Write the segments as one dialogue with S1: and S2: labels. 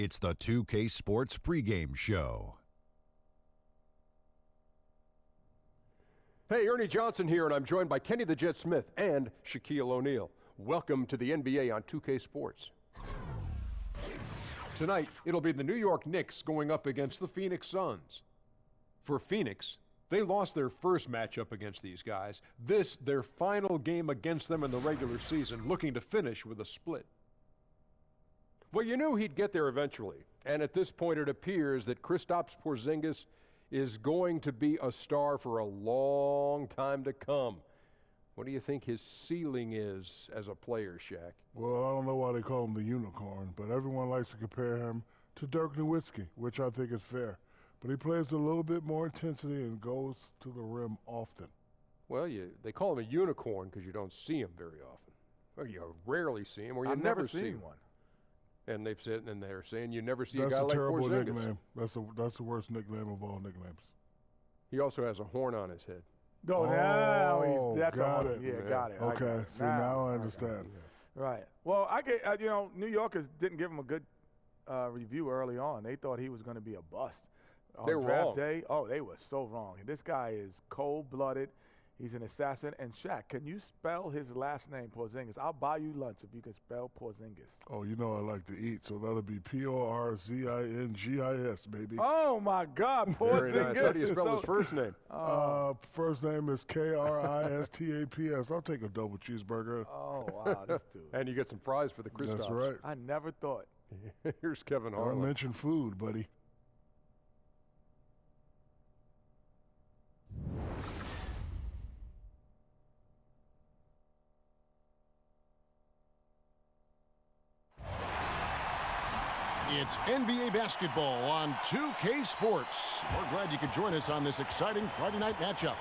S1: It's the 2K Sports pregame show.
S2: Hey, Ernie Johnson here, and I'm joined by Kenny the Jet Smith and Shaquille O'Neal. Welcome to the NBA on 2K Sports. Tonight, it'll be the New York Knicks going up against the Phoenix Suns. For Phoenix, they lost their first matchup against these guys. This, their final game against them in the regular season, looking to finish with a split. Well, you knew he'd get there eventually, and at this point it appears that Kristaps Porzingis is going to be a star for a long time to come. What do you think his ceiling is as a player, Shaq?
S3: Well, I don't know why they call him the unicorn, but everyone likes to compare him to Dirk Nowitzki, which I think is fair. But he plays with a little bit more intensity and goes to the rim often.
S2: Well, they call him a unicorn because you don't see him very often. Or you rarely see him, or you never see one. And they've said, and they're saying you never see a guy like Porzingis. That's a terrible nickname. That's the worst nickname of all nicknames. He also has a horn on his head.
S4: No, now that's
S3: got it.
S4: Yeah, got it.
S3: Okay, see, now I understand.
S4: Right. Well, New Yorkers didn't give him a good review early on. They thought he was going to be a bust.
S2: They were wrong.
S4: On draft day, they were so wrong. This guy is cold-blooded. He's an assassin. And Shaq, can you spell his last name, Porzingis? I'll buy you lunch if you can spell Porzingis.
S3: Oh, you know I like to eat, so that'll be Porzingis, baby.
S4: Oh, my God, Porzingis.
S2: Very nice. How do you spell his first name?
S3: First name is Kristaps. I'll take a double cheeseburger.
S4: Oh, wow, this dude.
S2: And you get some fries for the Kristaps.
S3: That's right.
S4: I never thought.
S2: Here's Kevin Harlan.
S3: Don't mention food, buddy.
S5: It's NBA basketball on 2K Sports. We're glad you could join us on this exciting Friday night matchup.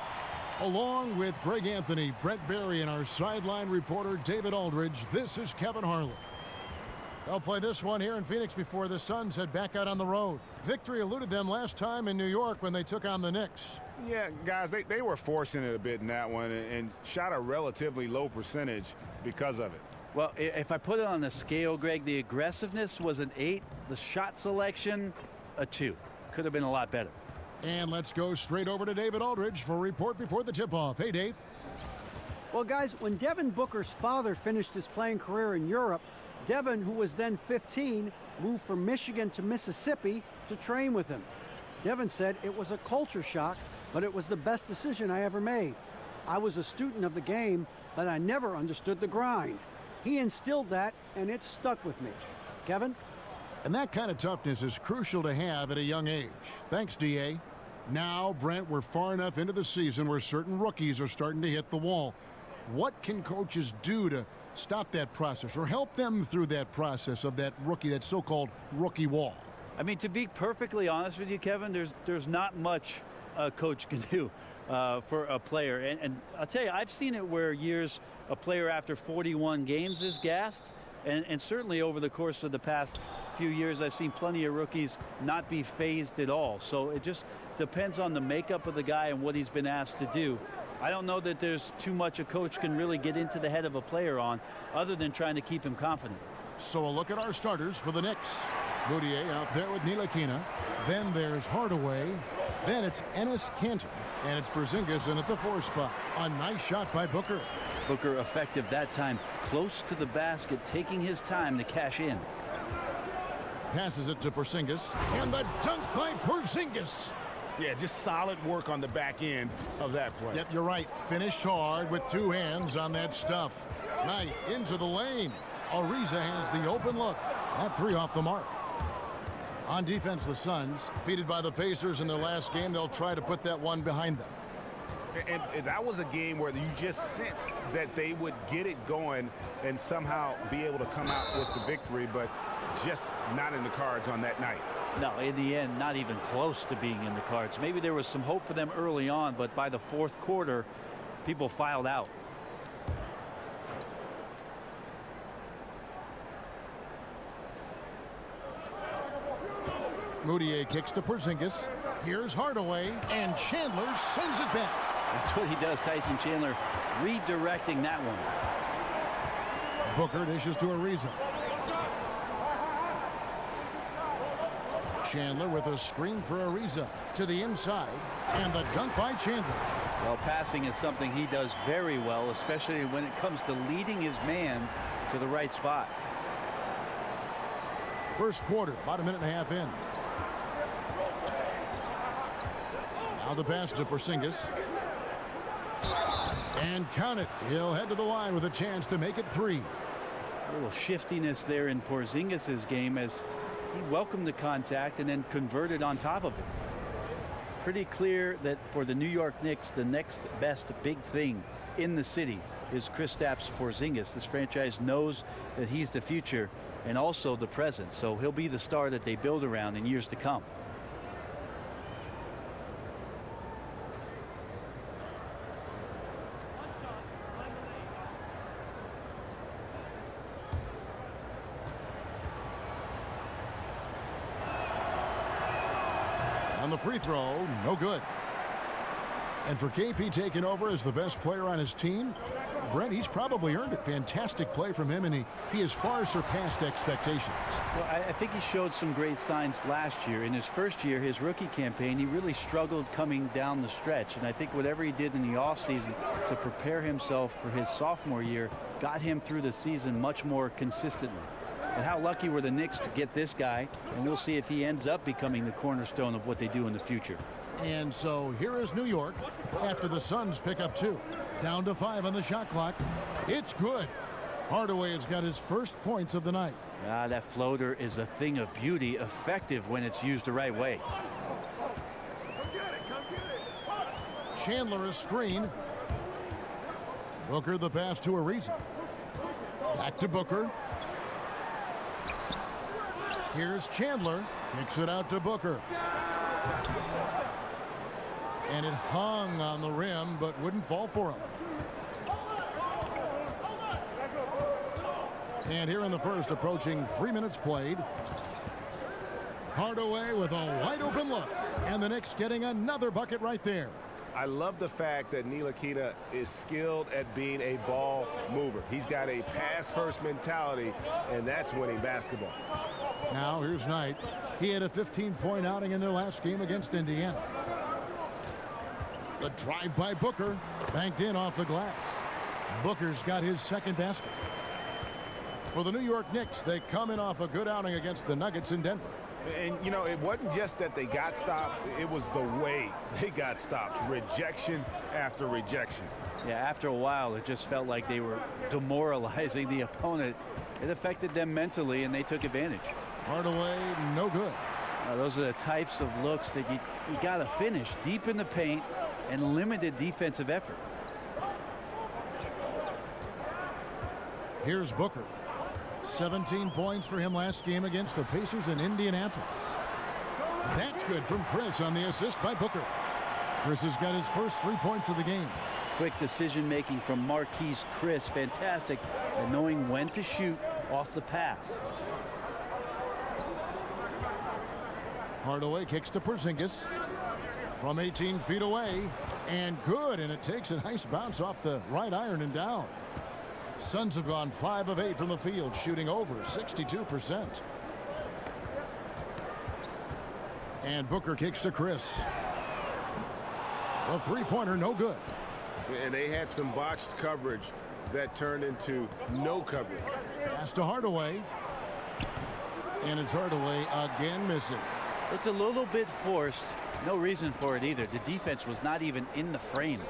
S5: Along with Greg Anthony, Brett Barry, and our sideline reporter David Aldridge, this is Kevin Harlan. They'll play this one here in Phoenix before the Suns head back out on the road. Victory eluded them last time in New York when they took on the Knicks.
S6: Yeah, guys, they were forcing it a bit in that one and shot a relatively low percentage because of it.
S7: Well, if I put it on a scale, Greg, the aggressiveness was an 8. The shot selection, a 2. Could have been a lot better.
S5: And let's go straight over to David Aldridge for a report before the tip-off. Hey, Dave.
S8: Well, guys, when Devin Booker's father finished his playing career in Europe, Devin, who was then 15, moved from Michigan to Mississippi to train with him. Devin said it was a culture shock, but it was the best decision I ever made. I was a student of the game, but I never understood the grind. He instilled that, and it stuck with me. Kevin?
S5: And that kind of toughness is crucial to have at a young age. Thanks, D.A. Now, Brent, we're far enough into the season where certain rookies are starting to hit the wall. What can coaches do to stop that process or help them through that process of that rookie, that so-called rookie wall?
S7: I mean, to be perfectly honest with you, Kevin, there's not much a coach can do for a player. And I'll tell you, I've seen it where a player after 41 games is gassed. And certainly over the course of the past few years, I've seen plenty of rookies not be phased at all. So it just depends on the makeup of the guy and what he's been asked to do. I don't know that there's too much a coach can really get into the head of a player on, other than trying to keep him confident.
S5: So a look at our starters for the Knicks. Moutier out there with Ntilikina. Then there's Hardaway. Then it's Enes Kanter. And it's Porzingis in at the 4 spot. A nice shot by Booker.
S7: Booker effective that time, close to the basket, taking his time to cash in.
S5: Passes it to Porzingis. And the dunk by Porzingis.
S6: Yeah, just solid work on the back end of that play.
S5: Yep, you're right. Finished hard with 2 hands on that stuff. Knight into the lane. Ariza has the open look. That 3 off the mark. On defense, the Suns, defeated by the Pacers in their last game, they'll try to put that one behind them.
S6: And that was a game where you just sensed that they would get it going and somehow be able to come out with the victory, but just not in the cards on that night.
S7: No, in the end, not even close to being in the cards. Maybe there was some hope for them early on, but by the 4th quarter, people filed out.
S5: Moutier kicks to Porzingis. Here's Hardaway, and Chandler sends it back.
S7: That's what he does, Tyson Chandler, redirecting that one.
S5: Booker dishes to Ariza. Chandler with a screen for Ariza to the inside, and the dunk by Chandler.
S7: Well, passing is something he does very well, especially when it comes to leading his man to the right spot.
S5: First quarter, about a minute and a half in. Now the pass to Porzingis. And count it. He'll head to the line with a chance to make it 3.
S7: A little shiftiness there in Porzingis' game as he welcomed the contact and then converted on top of it. Pretty clear that for the New York Knicks, the next best big thing in the city is Kristaps Porzingis. This franchise knows that he's the future and also the present, so he'll be the star that they build around in years to come.
S5: On the free throw, no good. And for KP taking over as the best player on his team, Brent, he's probably earned it. Fantastic play from him, and he has far surpassed expectations.
S7: Well, I think he showed some great signs last year. In his first year, his rookie campaign, he really struggled coming down the stretch. And I think whatever he did in the offseason to prepare himself for his sophomore year got him through the season much more consistently. And how lucky were the Knicks to get this guy, and we'll see if he ends up becoming the cornerstone of what they do in the future.
S5: And so here is New York after the Suns pick up 2. Down to 5 on the shot clock. It's good. Hardaway has got his first points of the night.
S7: That floater is a thing of beauty, effective when it's used the right way.
S5: Chandler a screen. Booker the pass to Ariza. Back to Booker. Here's Chandler. Kicks it out to Booker. And it hung on the rim, but wouldn't fall for him. And here in the first, approaching 3 minutes played. Hardaway with a wide open look. And the Knicks getting another bucket right there.
S6: I love the fact that Ntilikina is skilled at being a ball mover. He's got a pass-first mentality, and that's winning basketball.
S5: Now here's Knight. He had a 15-point outing in their last game against Indiana. The drive by Booker, banked in off the glass. Booker's got his second basket. For the New York Knicks, they come in off a good outing against the Nuggets in Denver.
S6: And, you know, it wasn't just that they got stops. It was the way they got stops. Rejection after rejection.
S7: Yeah, after a while, it just felt like they were demoralizing the opponent. It affected them mentally, and they took advantage.
S5: Hardaway, no good.
S7: Those are the types of looks that you got to finish deep in the paint and limited defensive effort.
S5: Here's Booker. 17 points for him last game against the Pacers in Indianapolis. That's good from Chris on the assist by Booker. Chris has got his first 3 points of the game.
S7: Quick decision making from Marquise Chris. Fantastic at knowing when to shoot off the pass.
S5: Hardaway kicks to Porzingis from 18 feet away, and good, and it takes a nice bounce off the right iron and down. Suns have gone 5 of 8 from the field, shooting over 62%. And Booker kicks to Chris. A three-pointer, no good.
S6: And they had some botched coverage that turned into no coverage.
S5: Pass to Hardaway. And it's Hardaway again missing.
S7: It's a little bit forced. No reason for it either. The defense was not even in the frame.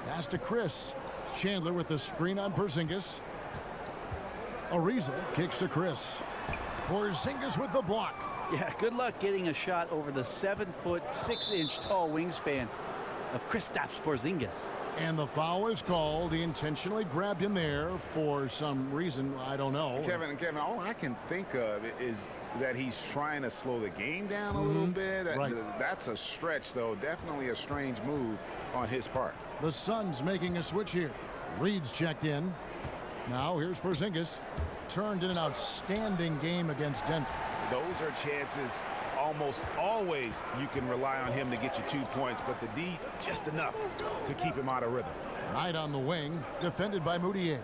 S5: Pass to Chris. Chandler with the screen on Porzingis. Ariza kicks to Chris. Porzingis with the block.
S7: Yeah, good luck getting a shot over the 7-foot, 6-inch tall wingspan of Kristaps Porzingis.
S5: And the foul is called. He intentionally grabbed him there for some reason. I don't know.
S6: Kevin, all I can think of is that he's trying to slow the game down a little bit.
S5: Right.
S6: That's a stretch, though. Definitely a strange move on his part.
S5: The Suns making a switch here. Reed's checked in. Now here's Porzingis. Turned in an outstanding game against Denver.
S6: Those are chances almost always you can rely on him to get you 2 points, but the D just enough to keep him out of rhythm.
S5: Knight on the wing, defended by Moutier.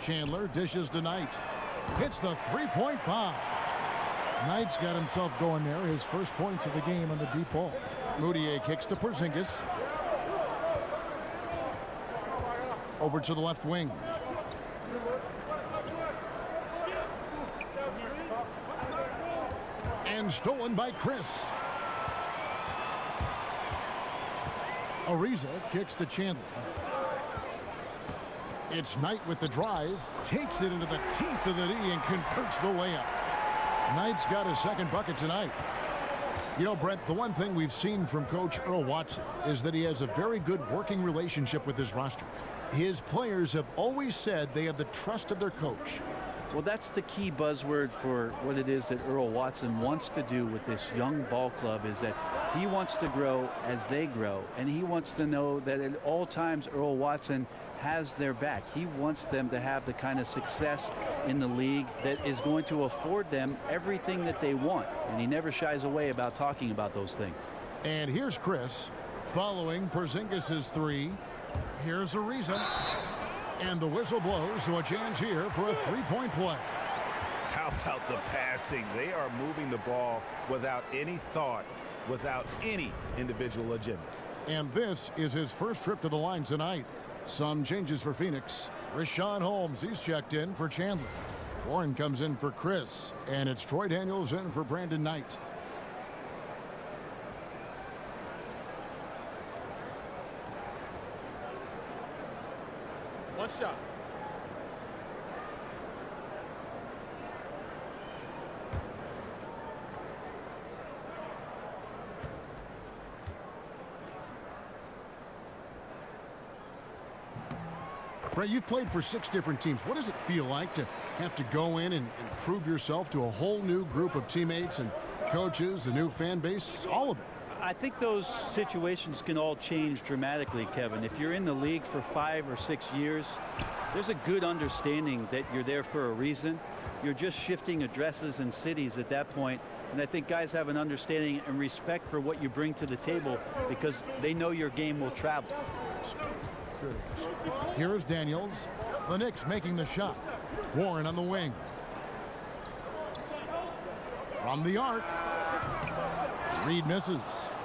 S5: Chandler dishes to Knight. Hits the three-point bomb. Knight's got himself going there. His first points of the game on the deep ball. Moutier kicks to Porzingis. Over to the left wing. And stolen by Chris. Ariza kicks to Chandler. It's Knight with the drive. Takes it into the teeth of the D and converts the layup. Knight's got his second bucket tonight. You know, Brett, the one thing we've seen from Coach Earl Watson is that he has a very good working relationship with his roster. His players have always said they have the trust of their coach.
S7: Well, that's the key buzzword for what it is that Earl Watson wants to do with this young ball club, is that he wants to grow as they grow, and he wants to know that at all times Earl Watson has their back. He wants them to have the kind of success in the league that is going to afford them everything that they want, and he never shies away about talking about those things.
S5: And here's Chris following Porzingis' three. Here's Ariza. And the whistle blows, so a chance here for a three-point play.
S6: How about the passing? They are moving the ball without any thought, without any individual agendas.
S5: And this is his first trip to the line tonight. Some changes for Phoenix. Rashawn Holmes, he's checked in for Chandler. Warren comes in for Chris. And it's Troy Daniels in for Brandon Knight.
S2: One shot.
S5: Brett, you've played for 6 different teams. What does it feel like to have to go in and prove yourself to a whole new group of teammates and coaches, a new fan base, all of it?
S7: I think those situations can all change dramatically, Kevin. If you're in the league for 5 or 6 years, there's a good understanding that you're there for a reason. You're just shifting addresses and cities at that point. And I think guys have an understanding and respect for what you bring to the table because they know your game will travel.
S5: Good answer. Here is Daniels. The Knicks making the shot. Warren on the wing. From the arc. Reed misses.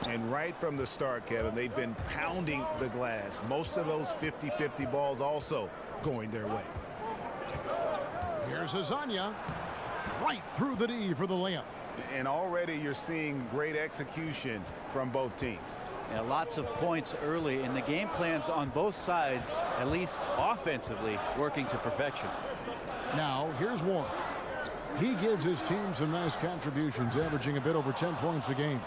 S6: And right from the start, Kevin, they've been pounding the glass. Most of those 50-50 balls also going their way.
S5: Here's Azania. Right through the D for the layup.
S6: And already you're seeing great execution from both teams.
S7: Yeah, lots of points early, and the game plans on both sides, at least offensively, working to perfection.
S5: Now, here's Warren. He gives his team some nice contributions, averaging a bit over 10 points a game.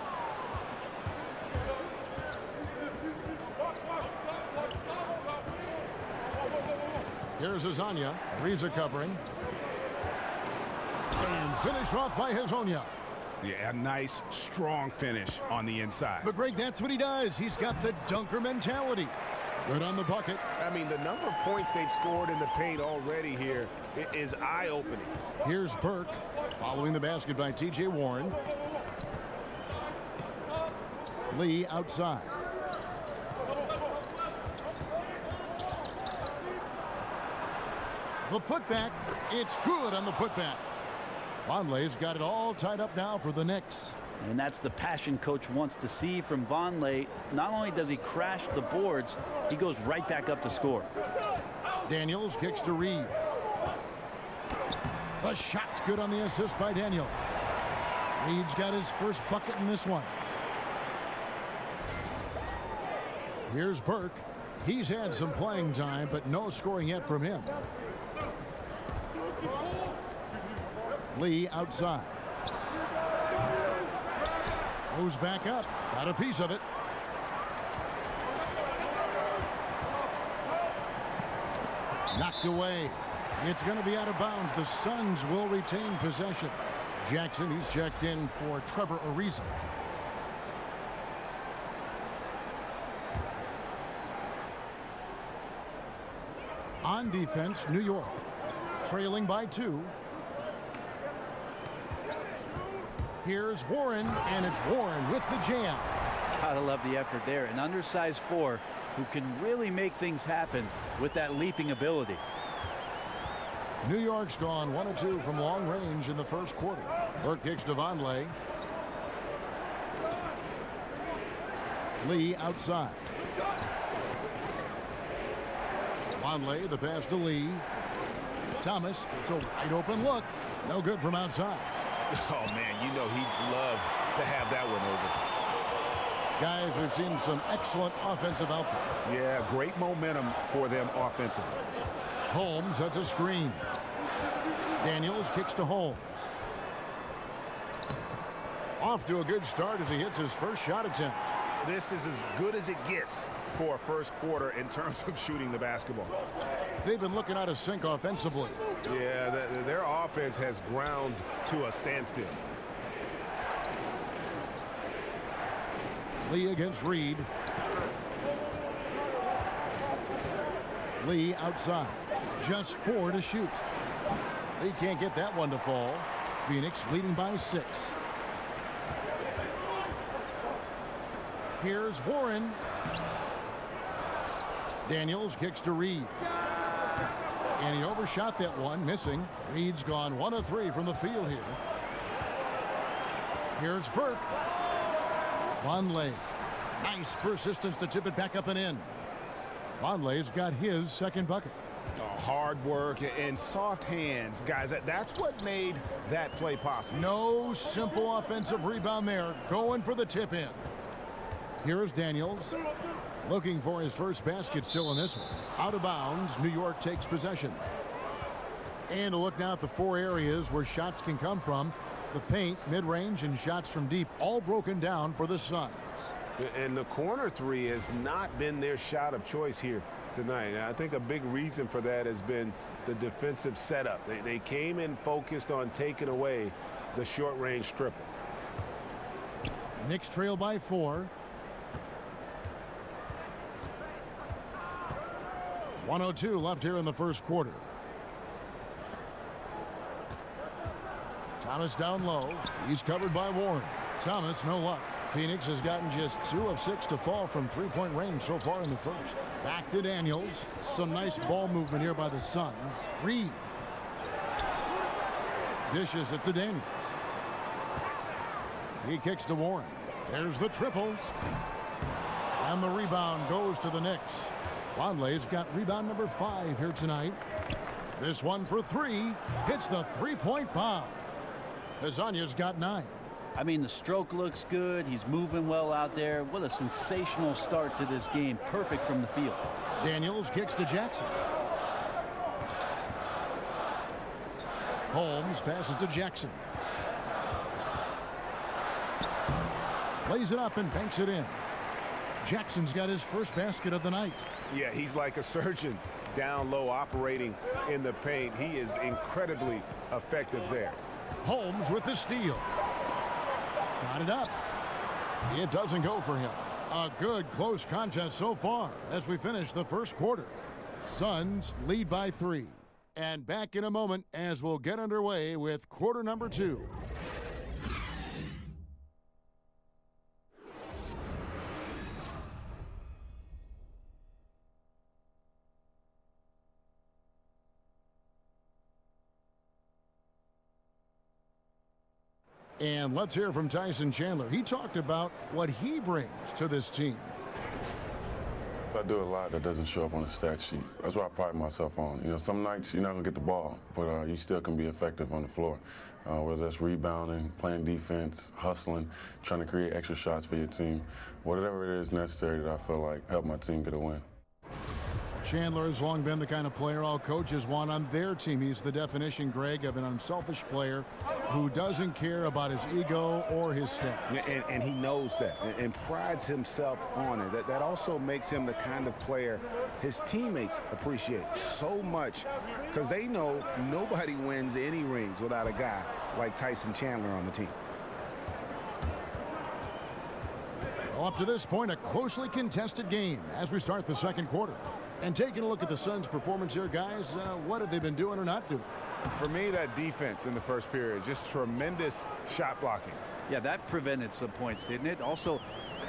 S5: Here's Azania. Ariza covering. And finished off by Hazonia.
S6: Yeah, a nice, strong finish on the inside.
S5: But, Greg, that's what he does. He's got the dunker mentality. Good on the bucket.
S6: I mean, the number of points they've scored in the paint already here is eye-opening.
S5: Here's Burke following the basket by T.J. Warren. Lee outside. The putback. It's good on the putback. Vonleh's got it all tied up now for the Knicks.
S7: And that's the passion coach wants to see from Vonleh. Not only does he crash the boards, he goes right back up to score.
S5: Daniels kicks to Reed. The shot's good on the assist by Daniels. Reed's got his first bucket in this one. Here's Burke. He's had some playing time, but no scoring yet from him. Lee outside. Moves back up. Got a piece of it. Knocked away. It's going to be out of bounds. The Suns will retain possession. Jackson, he's checked in for Trevor Ariza. On defense, New York. Trailing by 2. Here's Warren, and it's Warren with the jam.
S7: Gotta love the effort there. An undersized 4 who can really make things happen with that leaping ability.
S5: New York's gone 1 of 2 from long range in the first quarter. Burke kicks to Vonleh. Lee outside. Vonleh, the pass to Lee. Thomas, it's a wide open look. No good from outside.
S6: Oh, man, you know he'd love to have that one over.
S5: Guys, we've seen some excellent offensive output.
S6: Yeah, great momentum for them offensively.
S5: Holmes, that's a screen. Daniels kicks to Holmes. Off to a good start as he hits his first shot attempt.
S6: This is as good as it gets for a first quarter in terms of shooting the basketball.
S5: They've been looking out of sync offensively.
S6: Yeah, their offense has ground to a standstill.
S5: Lee against Reed. Lee outside. Just 4 to shoot. Lee can't get that one to fall. Phoenix leading by 6. Here's Warren. Daniels kicks to Reed. And he overshot that one, missing. Reed's gone 1 of 3 from the field here. Here's Burke. Vonleh. Nice persistence to tip it back up and in. Vonleh's got his second bucket.
S6: Hard work and soft hands. Guys, that's what made that play possible.
S5: No simple offensive rebound there. Going for the tip in. Here is Daniels. Looking for his first basket still in this one. Out of bounds. New York takes possession. And a look now at the 4 areas where shots can come from. The paint, mid-range, and shots from deep all broken down for the Suns.
S6: And the corner 3 has not been their shot of choice here tonight. And I think a big reason for that has been the defensive setup. They came in focused on taking away the short-range triple.
S5: Knicks trail by 4. 1:02 left here in the first quarter. Thomas down low. He's covered by Warren. Thomas, no luck. Phoenix has gotten just 2 of 6 to fall from 3-point range so far in the first. Back to Daniels. Some nice ball movement here by the Suns. Reed. Dishes it to Daniels. He kicks to Warren. There's the triple. And the rebound goes to the Knicks. Vonleh's got rebound number 5 here tonight. This one for 3. Hits the 3-point bomb. Hazanya's got 9.
S7: I mean, the stroke looks good. He's moving well out there. What a sensational start to this game. Perfect from the field.
S5: Daniels kicks to Jackson. Holmes passes to Jackson. Lays it up and banks it in. Jackson's got his first basket of the night.
S6: Yeah, he's like a surgeon down low operating in the paint. He is incredibly effective there.
S5: Holmes with the steal. Got it up. It doesn't go for him. A good close contest so far as we finish the first quarter. Suns lead by 3. And back in a moment as we'll get underway with quarter number 2. And let's hear from Tyson Chandler. He talked about what he brings to this team.
S9: I do a lot that doesn't show up on the stat sheet. That's what I pride myself on. You know, some nights you're not going to get the ball, but you still can be effective on the floor. Whether that's rebounding, playing defense, hustling, trying to create extra shots for your team. Whatever it is necessary that I feel like help my team get a win.
S5: Chandler has long been the kind of player all coaches want on their team. He's the definition, Greg, of an unselfish player who doesn't care about his ego or his stats.
S6: And he knows that and prides himself on it. That also makes him the kind of player his teammates appreciate so much because they know nobody wins any rings without a guy like Tyson Chandler on the team.
S5: Well, up to this point, a closely contested game as we start the second quarter. And taking a look at the Suns' performance here, guys, what have they been doing or not doing?
S6: For me, that defense in the first period, just tremendous shot blocking.
S7: Yeah, that prevented some points, didn't it? Also,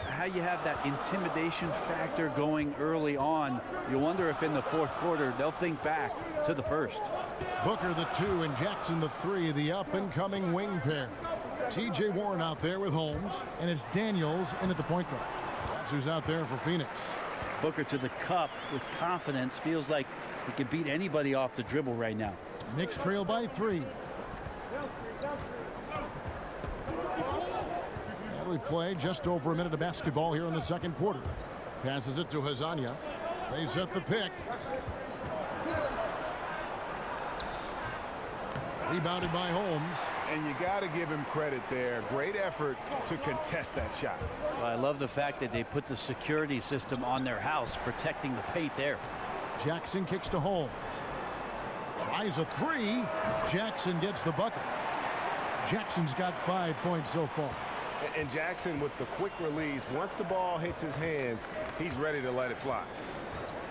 S7: how you have that intimidation factor going early on. You wonder if in the fourth quarter they'll think back to the first.
S5: Booker the 2 and Jackson the 3, the up-and-coming wing pair. T.J. Warren out there with Holmes, and it's Daniels in at the point guard. That's who's out there for Phoenix.
S7: Booker to the cup with confidence. Feels like he can beat anybody off the dribble right now.
S5: Knicks trail by 3. We play just over a minute of basketball here in the second quarter. Passes it to Hazanya. They set the pick. Rebounded by Holmes.
S6: And you got to give him credit there. Great effort to contest that shot.
S7: Well, I love the fact that they put the security system on their house, protecting the paint there.
S5: Jackson kicks to Holmes. Tries a 3. Jackson gets the bucket. Jackson's got 5 points so far.
S6: And Jackson with the quick release, once the ball hits his hands, he's ready to let it fly.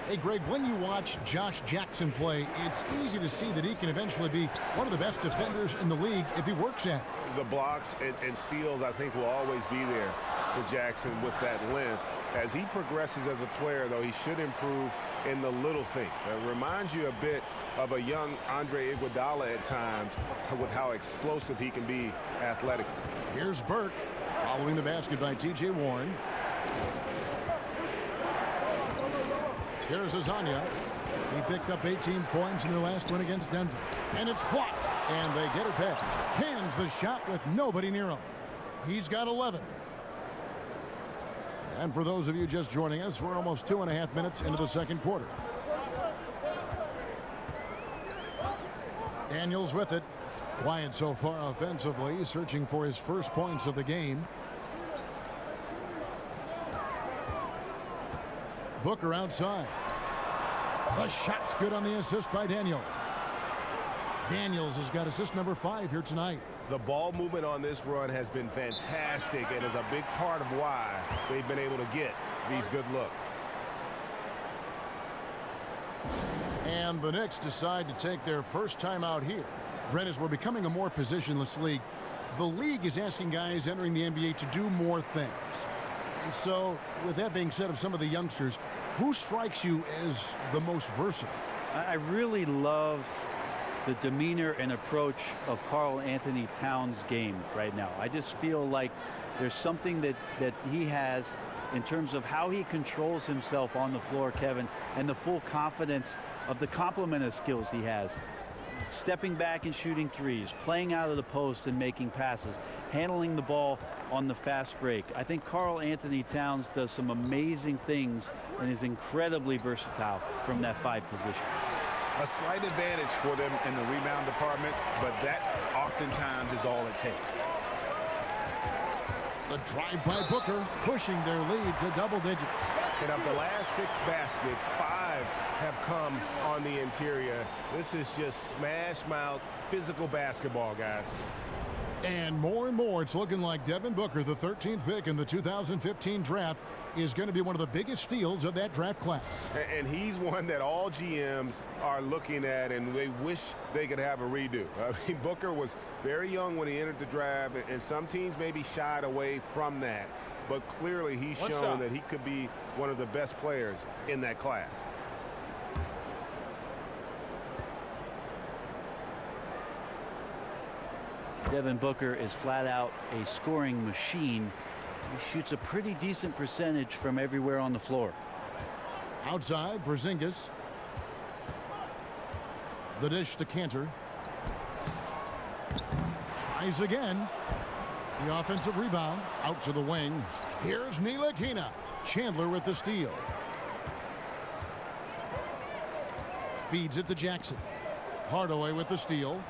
S5: Hey, Greg, when you watch Josh Jackson play, it's easy to see that he can eventually be one of the best defenders in the league if he works at it.
S6: The blocks and steals, I think, will always be there for Jackson with that length. As he progresses as a player, though, he should improve in the little things. It reminds you a bit of a young Andre Iguodala at times with how explosive he can be athletically.
S5: Here's Burke. Following the basket by T.J. Warren. Here's Hazanya. He picked up 18 points in their last win against Denver. And it's blocked. And they get it back. Cans the shot with nobody near him. He's got 11. And for those of you just joining us, we're almost 2.5 minutes into the second quarter. Daniels with it. Quiet so far offensively, searching for his first points of the game. Booker outside. The shot's good on the assist by Daniels. Daniels has got assist number 5 here tonight.
S6: The ball movement on this run has been fantastic and is a big part of why they've been able to get these good looks.
S5: And the Knicks decide to take their first time out here. Brent, as we're becoming a more positionless league, the league is asking guys entering the NBA to do more things. And so, with that being said, of some of the youngsters, who strikes you as the most versatile?
S7: I really love the demeanor and approach of Karl Anthony Towns' game right now. I just feel like there's something that he has in terms of how he controls himself on the floor, Kevin, and the full confidence of the complement of skills he has. Stepping back and shooting threes, playing out of the post and making passes, handling the ball on the fast break. I think Karl Anthony Towns does some amazing things and is incredibly versatile from that 5 position.
S6: A slight advantage for them in the rebound department, but that oftentimes is all it takes.
S5: The drive by Booker, pushing their lead to double digits.
S6: And of the last 6 baskets, 5 have come on the interior. This is just smash mouth physical basketball, guys.
S5: And more, it's looking like Devin Booker, the 13th pick in the 2015 draft, is going to be one of the biggest steals of that draft class.
S6: And he's one that all GMs are looking at, and they wish they could have a redo. I mean, Booker was very young when he entered the draft, and some teams maybe shied away from that. But clearly he's shown that he could be one of the best players in that class.
S7: Devin Booker is flat out a scoring machine. He shoots a pretty decent percentage from everywhere on the floor.
S5: Outside, Porzingis. The dish to Cantor. Tries again. The offensive rebound out to the wing. Here's Ntilikina. Chandler with the steal. Feeds it to Jackson. Hardaway with the steal.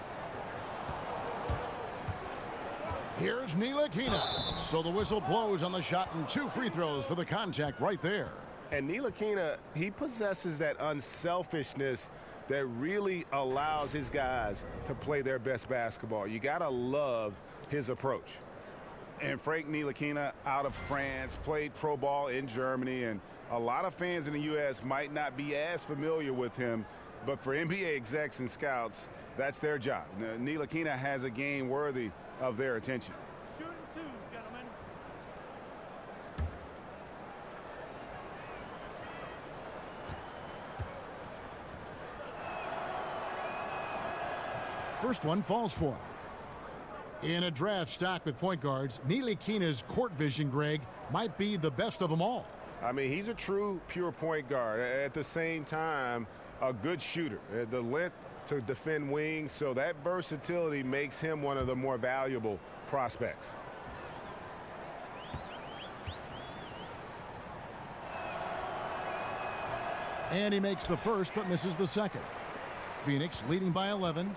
S5: Here's Ntilikina. So the whistle blows on the shot and 2 free throws for the contact right there.
S6: And Ntilikina, he possesses that unselfishness that really allows his guys to play their best basketball. You got to love his approach. And Frank Ntilikina out of France, played pro ball in Germany, and a lot of fans in the U.S. might not be as familiar with him, but for NBA execs and scouts, that's their job. Ntilikina has a game worthy of their attention.
S10: Shooting 2, gentlemen.
S5: First one falls for him. In a draft stocked with point guards, Ntilikina's court vision, Greg, might be the best of them all.
S6: I mean, he's a true pure point guard. At the same time, a good shooter. The length to defend wings, so that versatility makes him one of the more valuable prospects.
S5: And he makes the first but misses the second. Phoenix leading by 11.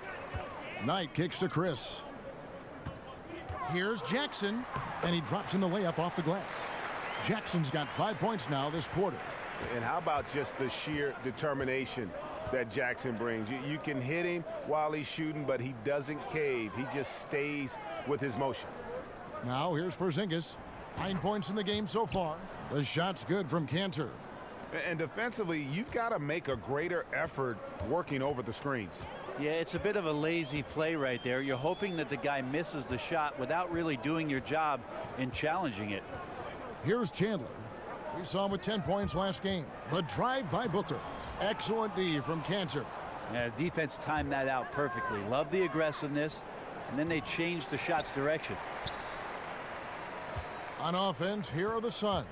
S5: Knight kicks to Chris. Here's Jackson, and he drops in the layup off the glass. Jackson's got 5 points now this quarter.
S6: And how about just the sheer determination that Jackson brings? You can hit him while he's shooting, but he doesn't cave. He just stays with his motion.
S5: Now here's Porzingis. 9 points in the game so far. The shot's good from Cantor.
S6: And defensively, you've got to make a greater effort working over the screens.
S7: Yeah, it's a bit of a lazy play right there. You're hoping that the guy misses the shot without really doing your job in challenging it.
S5: Here's Chandler. We saw him with 10 points last game. The drive by Booker. Excellent D from Cantor.
S7: Yeah, defense timed that out perfectly. Love the aggressiveness, and then they changed the shot's direction.
S5: On offense, here are the Suns.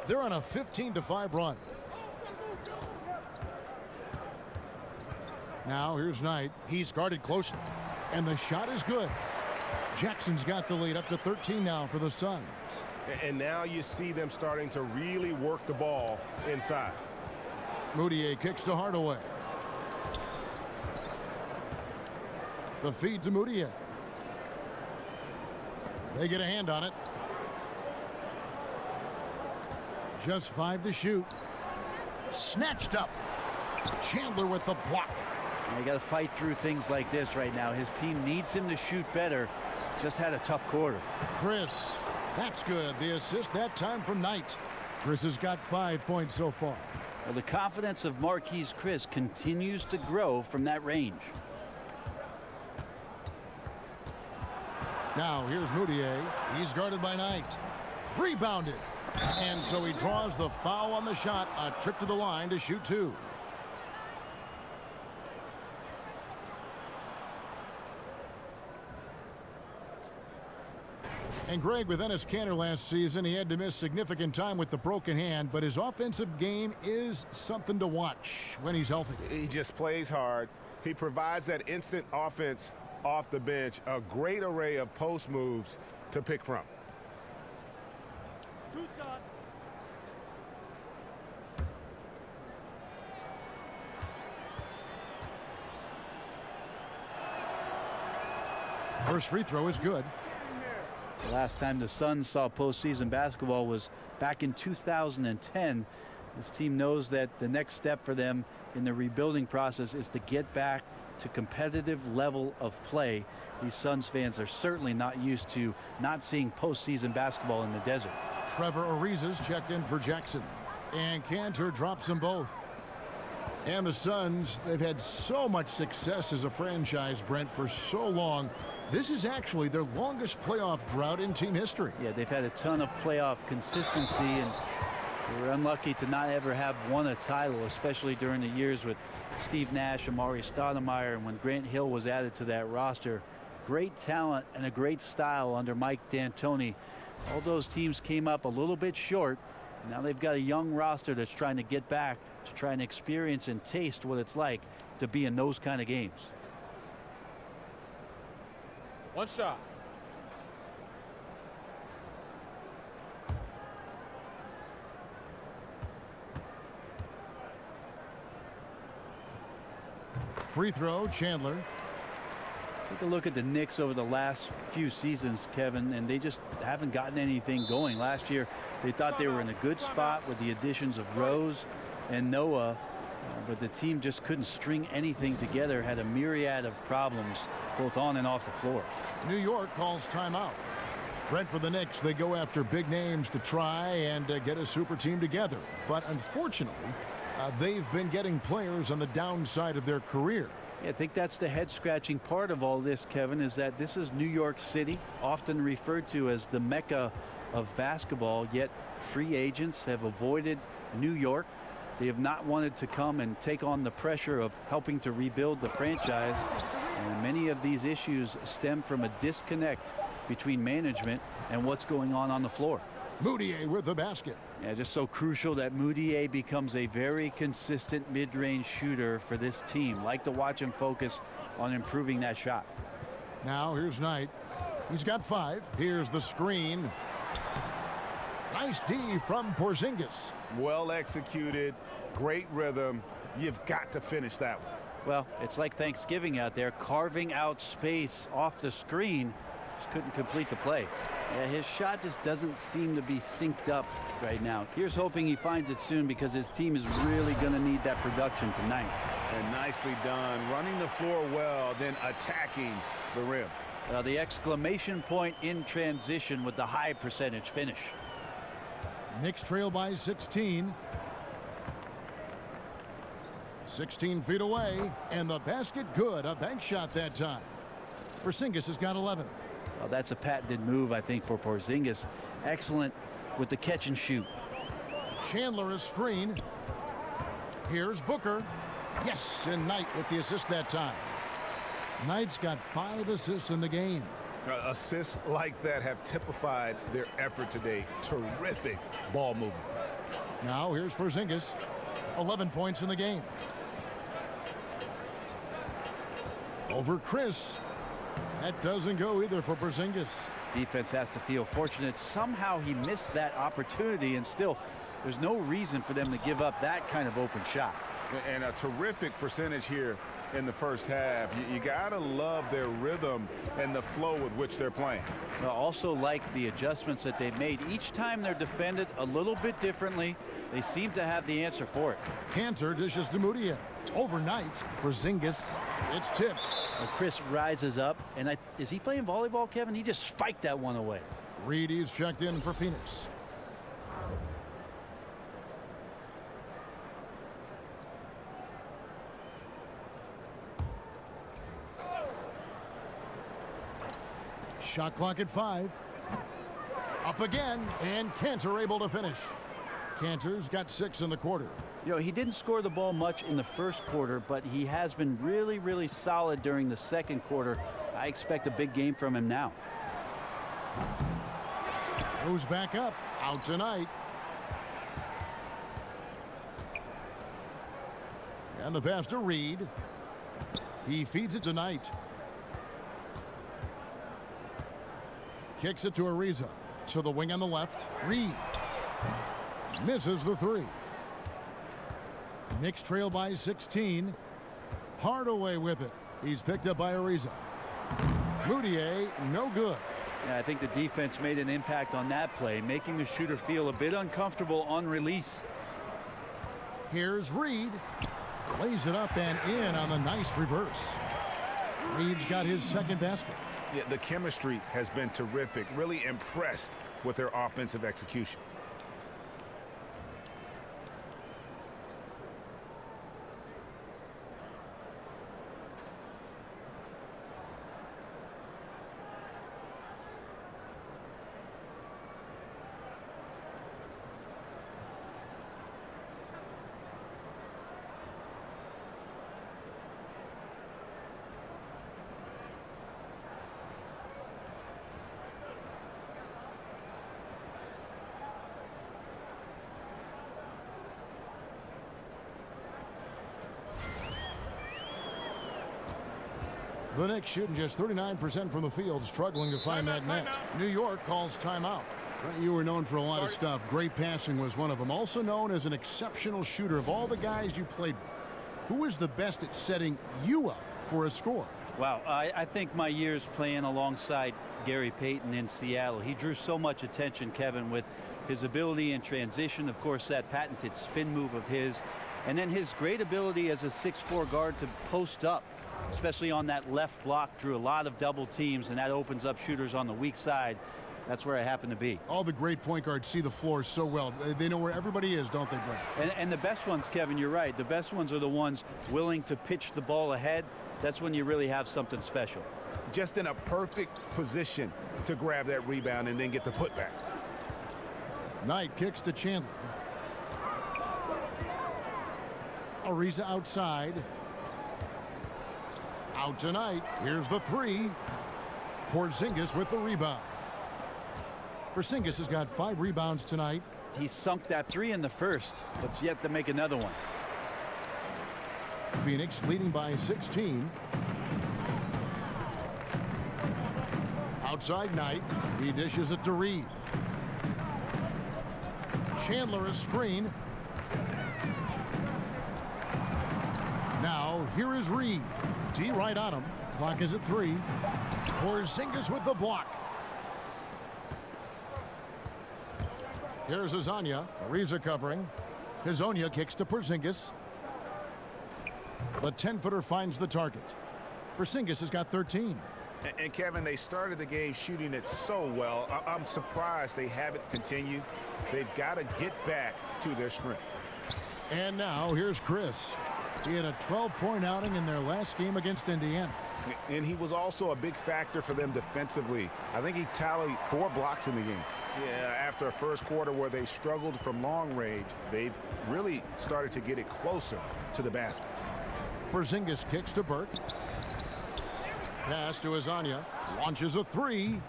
S5: They're on a 15-5 run. Now here's Knight. He's guarded closely, and the shot is good. Jackson's got the lead up to 13 now for the Suns.
S6: And now you see them starting to really work the ball inside.
S5: Moutier kicks to Hardaway. The feed to Moutier. They get a hand on it. Just 5 to shoot. Snatched up. Chandler with the block.
S7: You got to fight through things like this right now. His team needs him to shoot better. He's just had a tough quarter.
S5: Chris, that's good. The assist that time from Knight. Chris has got 5 points so far.
S7: Well, the confidence of Marquise Chris continues to grow from that range.
S5: Now here's Moutier. He's guarded by Knight. Rebounded. And so he draws the foul on the shot. A trip to the line to shoot 2. And Greg, with Enes Kanter last season, he had to miss significant time with the broken hand, but his offensive game is something to watch when he's healthy.
S6: He just plays hard. He provides that instant offense off the bench, a great array of post moves to pick from.
S10: 2 shots.
S5: First free throw is good.
S7: The last time the Suns saw postseason basketball was back in 2010. This team knows that the next step for them in the rebuilding process is to get back to competitive level of play. These Suns fans are certainly not used to not seeing postseason basketball in the desert.
S5: Trevor Ariza's checked in for Jackson. And Cantor drops them both. And the Suns, they've had so much success as a franchise, Brent, for so long. This is actually their longest playoff drought in team history.
S7: Yeah, they've had a ton of playoff consistency, and they were unlucky to not ever have won a title, especially during the years with Steve Nash, Amari Stoudemire, and when Grant Hill was added to that roster. Great talent and a great style under Mike D'Antoni. All those teams came up a little bit short. Now they've got a young roster that's trying to get back to try and experience and taste what it's like to be in those kind of games.
S10: 1 shot.
S5: Free throw, Chandler.
S7: Take a look at the Knicks over the last few seasons, Kevin, and they just haven't gotten anything going. Last year, they thought they were in a good spot with the additions of Rose and Noah, but the team just couldn't string anything together, had a myriad of problems both on and off the floor.
S5: New York calls timeout. Brent, for the Knicks, they go after big names to try and get a super team together. But unfortunately, they've been getting players on the downside of their career.
S7: Yeah, I think that's the head-scratching part of all this, Kevin, is that this is New York City, often referred to as the Mecca of basketball, yet free agents have avoided New York. They have not wanted to come and take on the pressure of helping to rebuild the franchise. And many of these issues stem from a disconnect between management and what's going on the floor.
S5: Moutier with the basket.
S7: Yeah, just so crucial that Moutier becomes a very consistent mid-range shooter for this team. Like to watch him focus on improving that shot.
S5: Now here's Knight. He's got 5. Here's the screen. Nice D from Porzingis.
S6: Well executed, great rhythm. You've got to finish that one.
S7: Well, it's like Thanksgiving out there, carving out space off the screen. Just couldn't complete the play. Yeah, his shot just doesn't seem to be synced up right now. Here's hoping he finds it soon, because his team is really going to need that production tonight.
S6: And nicely done, running the floor well, then attacking the rim.
S7: The exclamation point in transition with the high percentage finish.
S5: Knicks trail by 16. 16 feet away, and the basket good. A bank shot that time. Porzingis has got 11.
S7: Well, that's a patented move, I think, for Porzingis. Excellent with the catch and shoot.
S5: Chandler is screen. Here's Booker. Yes, and Knight with the assist that time. Knight's got 5 assists in the game.
S6: Assists like that have typified their effort today. Terrific ball movement.
S5: Now here's Porzingis. 11 points in the game. Over Chris. That doesn't go either for Porzingis.
S7: Defense has to feel fortunate. Somehow he missed that opportunity, and still there's no reason for them to give up that kind of open shot.
S6: And a terrific percentage here in the first half. You gotta love their rhythm and the flow with which they're playing.
S7: I also like the adjustments that they've made. Each time they're defended a little bit differently, they seem to have the answer for it.
S5: Cantor dishes to Moutier. Overnight, Porzingis. It's tipped.
S7: Well, Chris rises up, and is he playing volleyball, Kevin? He just spiked that one away.
S5: Reedy's checked in for Phoenix. Shot clock at 5. Up again, and Cantor able to finish. Cantor's got 6 in the quarter.
S7: You know, he didn't score the ball much in the first quarter, but he has been really, really solid during the second quarter. I expect a big game from him now.
S5: Goes back up. Out tonight. And the pass to Reed. He feeds it tonight. Kicks it to Ariza. To the wing on the left. Reed. Misses the 3. Knicks trail by 16. Hardaway with it. He's picked up by Ariza. Moutier, no good.
S7: Yeah, I think the defense made an impact on that play, making the shooter feel a bit uncomfortable on release.
S5: Here's Reed. Lays it up and in on the nice reverse. Reed's got his second basket.
S6: Yeah, the chemistry has been terrific. Really impressed with their offensive execution.
S5: The Knicks shooting just 39% from the field, struggling to find that net. New York calls timeout. You were known for a lot of stuff. Great passing was one of them. Also known as an exceptional shooter. Of all the guys you played with, who was the best at setting you up for a score?
S7: Wow, I think my years playing alongside Gary Payton in Seattle, he drew so much attention, Kevin, with his ability in transition, of course, that patented spin move of his, and then his great ability as a 6'4" guard to post up, especially on that left block. Drew a lot of double teams, and that opens up shooters on the weak side. That's where I happen to be.
S5: All the great point guards see the floor so well. They know where everybody is, don't they, Brent?
S7: And the best ones, Kevin, you're right. The best ones are the ones willing to pitch the ball ahead. That's when you really have something special.
S6: Just in a perfect position to grab that rebound and then get the putback.
S5: Knight kicks to Chandler. Ariza outside. Out tonight. Here's the three. Porzingis with the rebound. Porzingis has got 5 rebounds tonight.
S7: He sunk that 3 in the first, but's yet to make another one.
S5: Phoenix leading by 16. Outside Knight. He dishes it to Reed. Chandler a screen. Now here is Reed. D right on him. Clock is at 3. Porzingis with the block. Here's Azania. Ariza covering. Hazonia kicks to Porzingis. The 10-footer finds the target. Porzingis has got 13.
S6: And Kevin, they started the game shooting it so well. I'm surprised they haven't continued. They've got to get back to their strength.
S5: And now here's Chris. He had a 12-point outing in their last game against Indiana.
S6: And he was also a big factor for them defensively. I think he tallied 4 blocks in the game. Yeah, after a first quarter where they struggled from long range, they've really started to get it closer to the basket.
S5: Porzingis kicks to Burke. Pass to Azania. Launches a 3.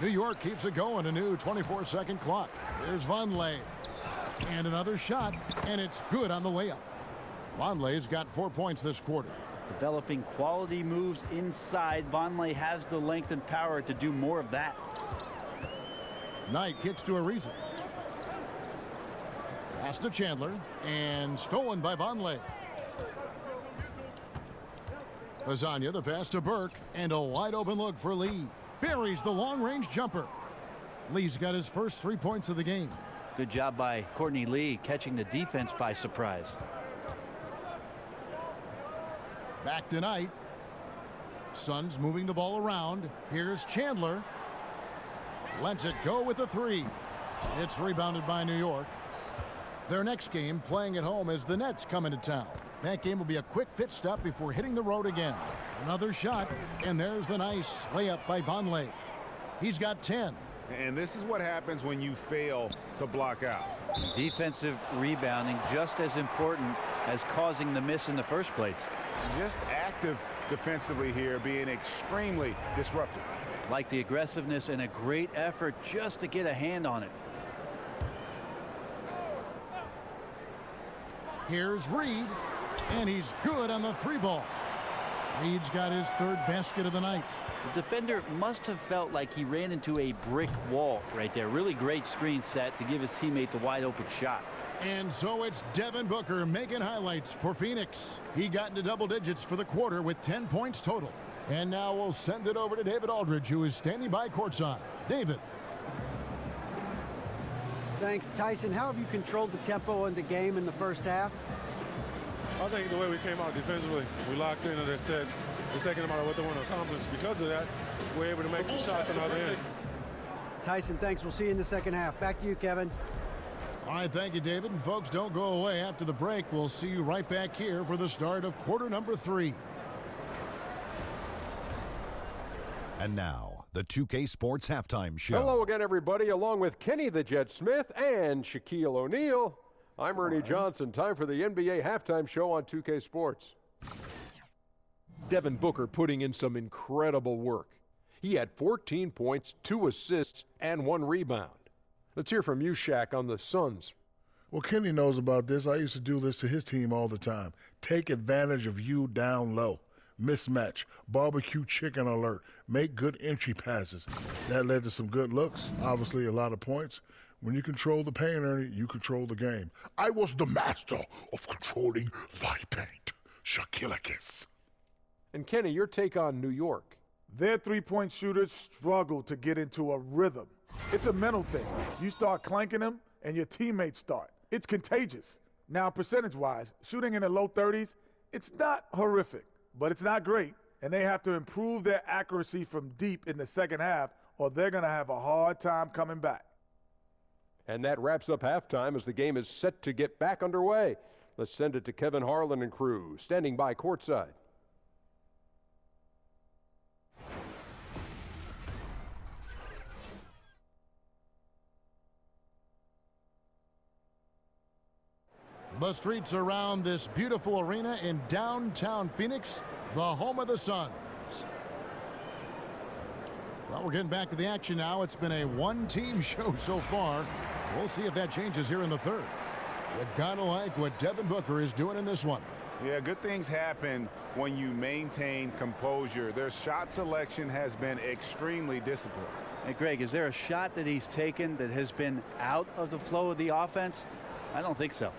S5: New York keeps it going. A new 24-second clock. Here's Vonleh. And another shot, and it's good on the layup. Vonleh's got 4 points this quarter.
S7: Developing quality moves inside. Vonleh has the length and power to do more of that.
S5: Knight kicks to Ariza. Pass to Chandler, and stolen by Vonleh. Azania, the pass to Burke, and a wide open look for Lee. Buries the long-range jumper. Lee's got his first 3 points of the game.
S7: Good job by Courtney Lee catching the defense by surprise.
S5: Back to Knight. Suns moving the ball around. Here's Chandler. Lets it go with a 3. It's rebounded by New York. Their next game playing at home as the Nets come into town. That game will be a quick pit stop before hitting the road again. Another shot, and there's the nice layup by Vonleh. He's got 10.
S6: And this is what happens when you fail to block out.
S7: Defensive rebounding just as important as causing the miss in the first place.
S6: Just active defensively here, being extremely disruptive.
S7: Like the aggressiveness and a great effort just to get a hand on it.
S5: Here's Reed, and he's good on the 3-ball. Reed's got his 3rd basket of the night.
S7: The defender must have felt like he ran into a brick wall right there. Really great screen set to give his teammate the wide open shot.
S5: And so it's Devin Booker making highlights for Phoenix. He got into double digits for the quarter with 10 points total. And now we'll send it over to David Aldridge, who is standing by courtside. David.
S8: Thanks, Tyson. How have you controlled the tempo in the game in the first half?
S11: I think the way we came out defensively, we locked into their sets. We're taking them out of what they want to accomplish. Because of that, we're able to make some shots on the other end.
S8: Tyson, thanks. We'll see you in the second half. Back to you, Kevin.
S5: All right, thank you, David. And folks, don't go away. After the break, we'll see you right back here for the start of quarter number 3.
S1: And now, the 2K Sports Halftime Show.
S2: Hello again, everybody. Along with Kenny the Jet Smith and Shaquille O'Neal, I'm Ernie Johnson. Time for the NBA Halftime Show on 2K Sports. Devin Booker putting in some incredible work. He had 14 points, 2 assists, and 1 rebound. Let's hear from you, Shaq, on the Suns.
S3: Well, Kenny knows about this. I used to do this to his team all the time. Take advantage of you down low. Mismatch, barbecue chicken alert, make good entry passes. That led to some good looks, obviously a lot of points. When you control the paint, Ernie, you control the game. I was the master of controlling thy paint. Shaquille.
S2: And Kenny, your take on New York.
S4: Their three-point shooters struggle to get into a rhythm. It's a mental thing. You start clanking them, and your teammates start. It's contagious. Now, percentage-wise, shooting in the low 30s, it's not horrific, but it's not great. And they have to improve their accuracy from deep in the second half, or they're going to have a hard time coming back.
S2: And that wraps up halftime as the game is set to get back underway. Let's send it to Kevin Harlan and crew, standing by courtside.
S5: The streets around this beautiful arena in downtown Phoenix the home of the Suns. Well, we're getting back to the action now. It's been a one-team show so far. We'll see if that changes here in the third. You gotta like what Devin Booker is doing in this one.
S6: Yeah, good things happen when you maintain composure. Their shot selection has been extremely disciplined.
S7: Hey, Greg, is there a shot that he's taken that has been out of the flow of the offense? I don't think so.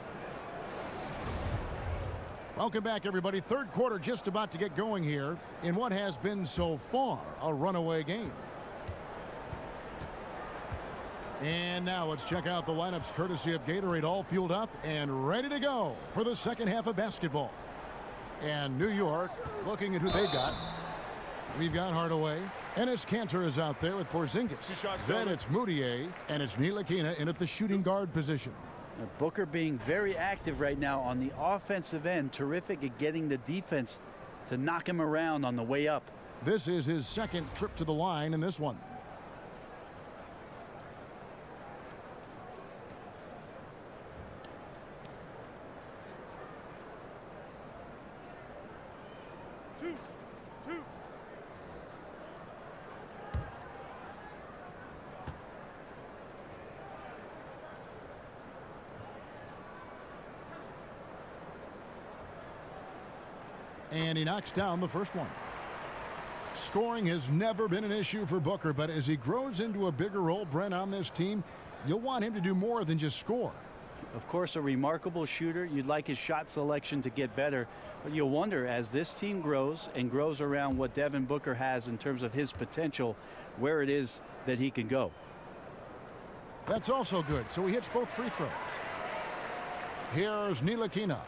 S5: Welcome back, everybody. Third quarter just about to get going here in what has been so far a runaway game. And now let's check out the lineups courtesy of Gatorade, all fueled up and ready to go for the second half of basketball. And New York looking at who they've got. We've got Hardaway. Enes Kanter is out there with Porzingis. Then it's Moutier, and it's Ntilikina in at the shooting guard position.
S7: Booker being very active right now on the offensive end. Terrific at getting the defense to knock him around on the way up.
S5: This is his second trip to the line in this one. And he knocks down the first one. Scoring has never been an issue for Booker, but as he grows into a bigger role, Brent, on this team, you'll want him to do more than just score.
S7: Of course, a remarkable shooter. You'd like his shot selection to get better, but you'll wonder as this team grows and grows around what Devin Booker has in terms of his potential, where it is that he can go.
S5: That's also good. So he hits both free throws. Here's Ntilikina.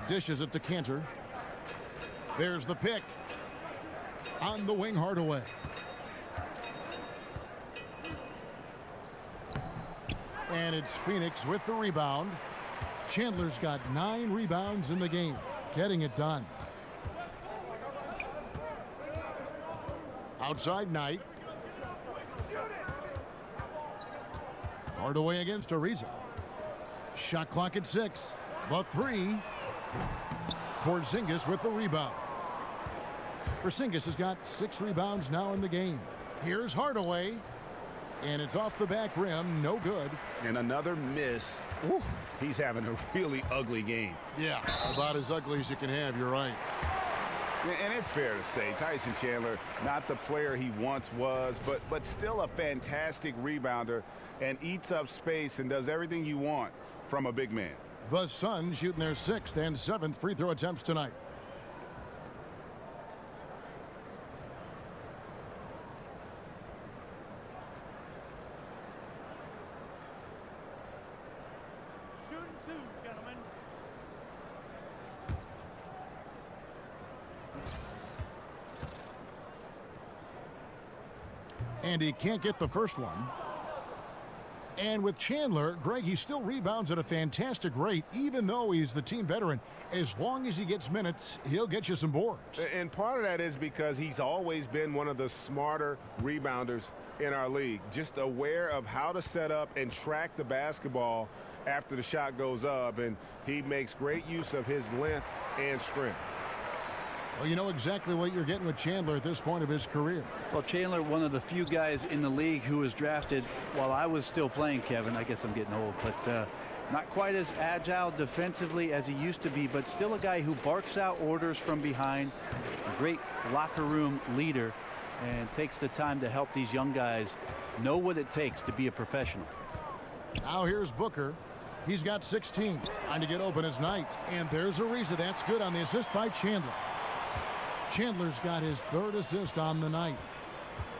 S5: Dishes it to Kanter. There's the pick. On the wing, Hardaway. And it's Phoenix with the rebound. Chandler's got 9 rebounds in the game, getting it done. Outside Knight. Hardaway against Ariza. Shot clock at 6. The 3. Porzingis with the rebound. Porzingis has got 6 rebounds now in the game. Here's Hardaway. And it's off the back rim. No good.
S6: And another miss. Ooh, he's having a really ugly game.
S5: Yeah, about as ugly as you can have. You're right.
S6: And it's fair to say, Tyson Chandler, not the player he once was, but still a fantastic rebounder and eats up space and does everything you want from a big man.
S5: The Suns shooting their 6th and 7th free throw attempts tonight.
S12: Shooting 2, gentlemen.
S5: And he can't get the first one. And with Chandler, Greg, he still rebounds at a fantastic rate, even though he's the team veteran. As long as he gets minutes, he'll get you some boards.
S6: And part of that is because he's always been one of the smarter rebounders in our league, just aware of how to set up and track the basketball after the shot goes up, and he makes great use of his length and strength.
S5: Well, you know exactly what you're getting with Chandler at this point of his career.
S7: Well, Chandler, one of the few guys in the league who was drafted while I was still playing, Kevin. I guess I'm getting old, but not quite as agile defensively as he used to be, but still a guy who barks out orders from behind, a great locker room leader, and takes the time to help these young guys know what it takes to be a professional.
S5: Now here's Booker. He's got 16. Trying to get open as Knight. And there's Ariza. That's good on the assist by Chandler. Chandler's got his 3rd assist on the night.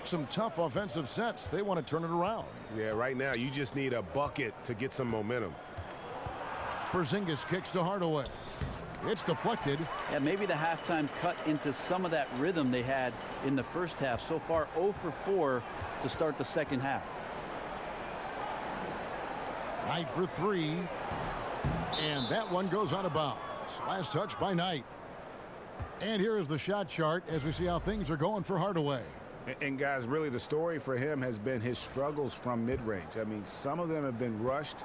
S5: Some tough offensive sets. They want to turn it around.
S6: Yeah, right now you just need a bucket to get some momentum.
S5: Porzingis kicks to Hardaway. It's deflected.
S7: Yeah, maybe the halftime cut into some of that rhythm they had in the first half. So far 0 for 4 to start the second half.
S5: Knight for 3. And that one goes out of bounds. Last touch by Knight. And here is the shot chart as we see how things are going for Hardaway.
S6: And guys, really the story for him has been his struggles from mid-range. I mean, some of them have been rushed,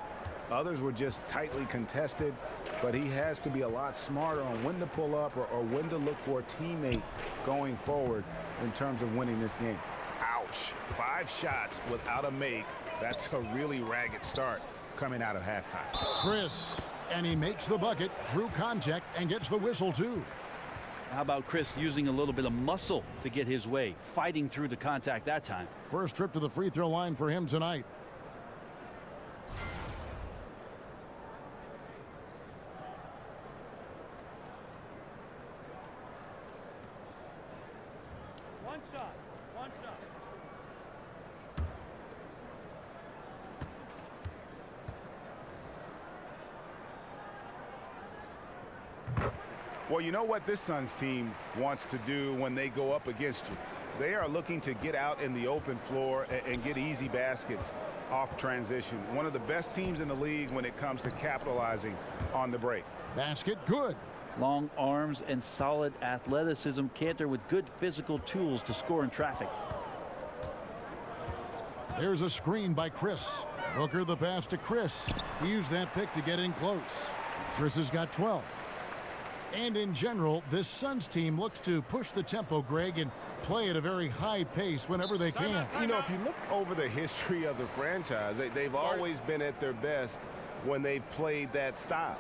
S6: Others were just tightly contested, but he has to be a lot smarter on when to pull up or when to look for a teammate going forward in terms of winning this game. Ouch. 5 shots without a make. That's a really ragged start coming out of halftime.
S5: Chris, and he makes the bucket, drew contact, and gets the whistle, too.
S7: How about Chris using a little bit of muscle to get his way, fighting through the contact that time?
S5: First trip to the free throw line for him tonight.
S12: One shot. One shot.
S6: Well, you know what this Suns team wants to do when they go up against you. They are looking to get out in the open floor and get easy baskets off transition. One of the best teams in the league when it comes to capitalizing on the break.
S5: Basket good.
S7: Long arms and solid athleticism. Cantor with good physical tools to score in traffic.
S5: There's a screen by Chris. Booker the pass to Chris. He used that pick to get in close. Chris has got 12. And in general, this Suns team looks to push the tempo, Greg, and play at a very high pace whenever they can.
S6: You know, if you look over the history of the franchise, they've always been at their best when they've played that style.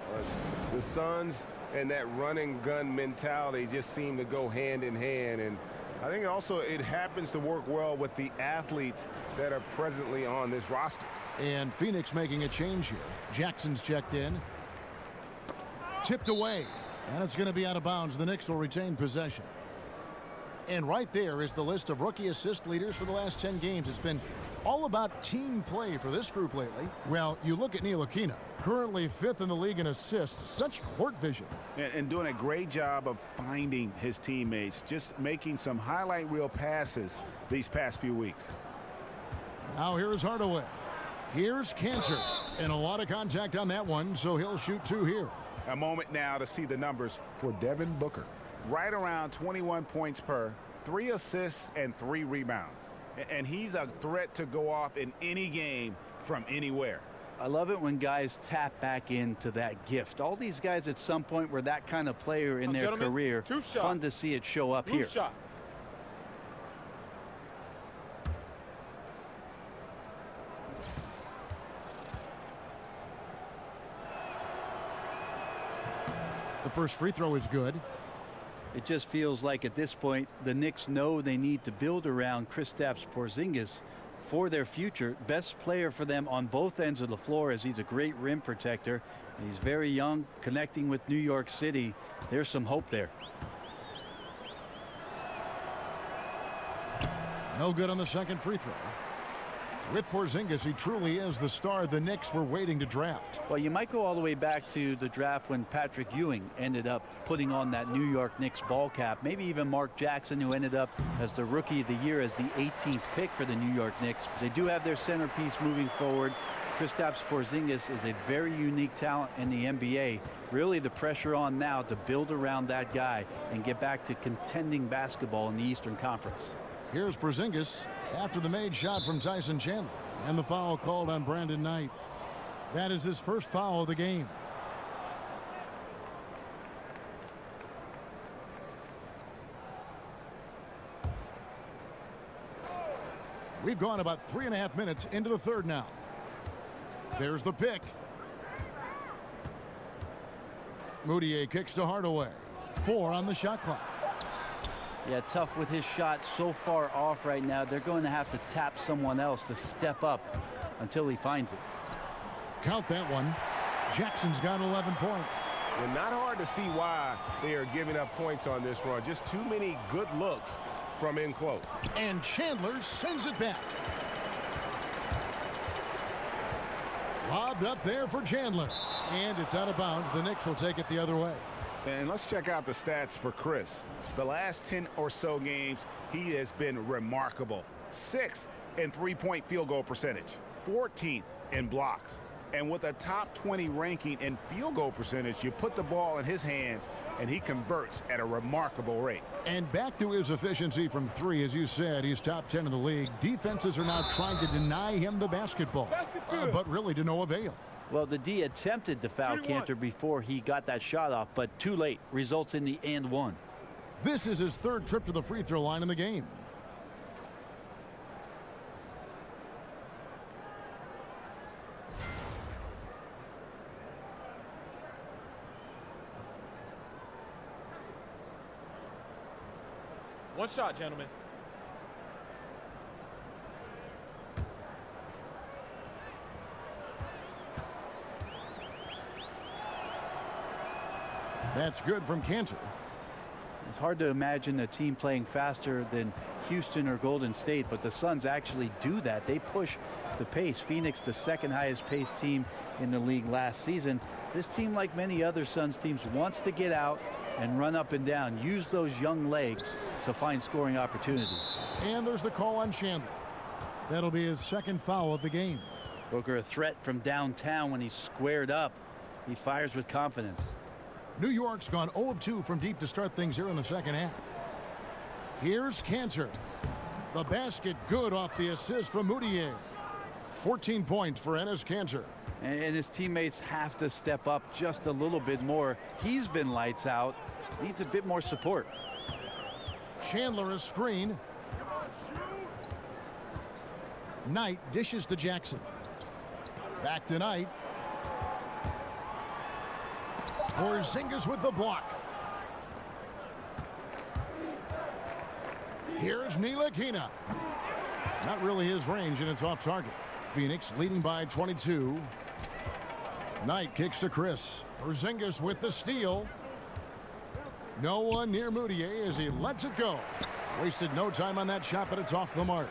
S6: The Suns and that run and gun mentality just seem to go hand in hand. And I think also it happens to work well with the athletes that are presently on this roster.
S5: And Phoenix making a change here. Jackson's checked in. Tipped away. And it's going to be out of bounds. The Knicks will retain possession. And right there is the list of rookie assist leaders for the last 10 games. It's been all about team play for this group lately. Well, you look at Ntilikina, currently 5th in the league in assists. Such court vision.
S6: And doing a great job of finding his teammates, just making some highlight reel passes these past few weeks.
S5: Now here's Hardaway. Here's Cantor. And a lot of contact on that one, so he'll shoot 2 here.
S6: A moment now to see the numbers for Devin Booker. Right around 21 points per, 3 assists and 3 rebounds. And he's a threat to go off in any game from anywhere.
S7: I love it when guys tap back into that gift. All these guys at some point were that kind of player in their career.
S10: 2 shots.
S7: Fun to see it show up
S10: 2
S7: here.
S10: shots.
S5: The first free throw is good.
S7: It just feels like at this point the Knicks know they need to build around Kristaps Porzingis for their future. Best player for them on both ends of the floor, as he's a great rim protector. He's very young, connecting with New York City. There's some hope there.
S5: No good on the second free throw. With Porzingis, he truly is the star the Knicks were waiting to draft.
S7: Well, you might go all the way back to the draft when Patrick Ewing ended up putting on that New York Knicks ball cap. Maybe even Mark Jackson, who ended up as the Rookie of the Year as the 18th pick for the New York Knicks. They do have their centerpiece moving forward. Kristaps Porzingis is a very unique talent in the NBA. Really the pressure on now to build around that guy and get back to contending basketball in the Eastern Conference.
S5: Here's Porzingis after the made shot from Tyson Chandler, and the foul called on Brandon Knight. That is his first foul of the game. We've gone about 3.5 minutes into the third now. There's the pick. Moutier kicks to Hardaway. 4 on the shot clock.
S7: Yeah, tough with his shot so far off right now. They're going to have to tap someone else to step up until he finds it.
S5: Count that one. Jackson's got 11 points.
S6: Well, not hard to see why they are giving up points on this run. Just too many good looks from in close.
S5: And Chandler sends it back. Lobbed up there for Chandler. And it's out of bounds. The Knicks will take it the other way.
S6: And let's check out the stats for Chris. The last 10 or so games, he has been remarkable. 6th in three-point field goal percentage, 14th in blocks. And with a top 20 ranking in field goal percentage, you put the ball in his hands and he converts at a remarkable rate.
S5: And back to his efficiency from 3, as you said, he's top 10 in the league. Defenses are now trying to deny him the basketball, but really to no avail.
S7: Well, the D attempted to foul Cantor before he got that shot off, but too late. Results in the and one.
S5: This is his third trip to the free throw line in the game.
S10: One shot, gentlemen.
S5: That's good from Cantor.
S7: It's hard to imagine a team playing faster than Houston or Golden State, but the Suns actually do that. They push the pace. Phoenix, the second highest paced team in the league last season. This team, like many other Suns teams, wants to get out and run up and down. Use those young legs to find scoring opportunities.
S5: And there's the call on Chandler. That'll be his second foul of the game.
S7: Booker a threat from downtown when he's squared up. He fires with confidence.
S5: New York's gone 0 of 2 from deep to start things here in the second half. Here's Cantor. The basket good off the assist from Moutier. 14 points for Enes Kanter.
S7: And his teammates have to step up just a little bit more. He's been lights out. Needs a bit more support.
S5: Chandler a screen. Knight dishes to Jackson. Back to Knight. Porzingis with the block. Here's Ntilikina. Not really his range, and it's off target. Phoenix leading by 22. Knight kicks to Chris. Porzingis with the steal. No one near Moutier as he lets it go. Wasted no time on that shot, but it's off the mark.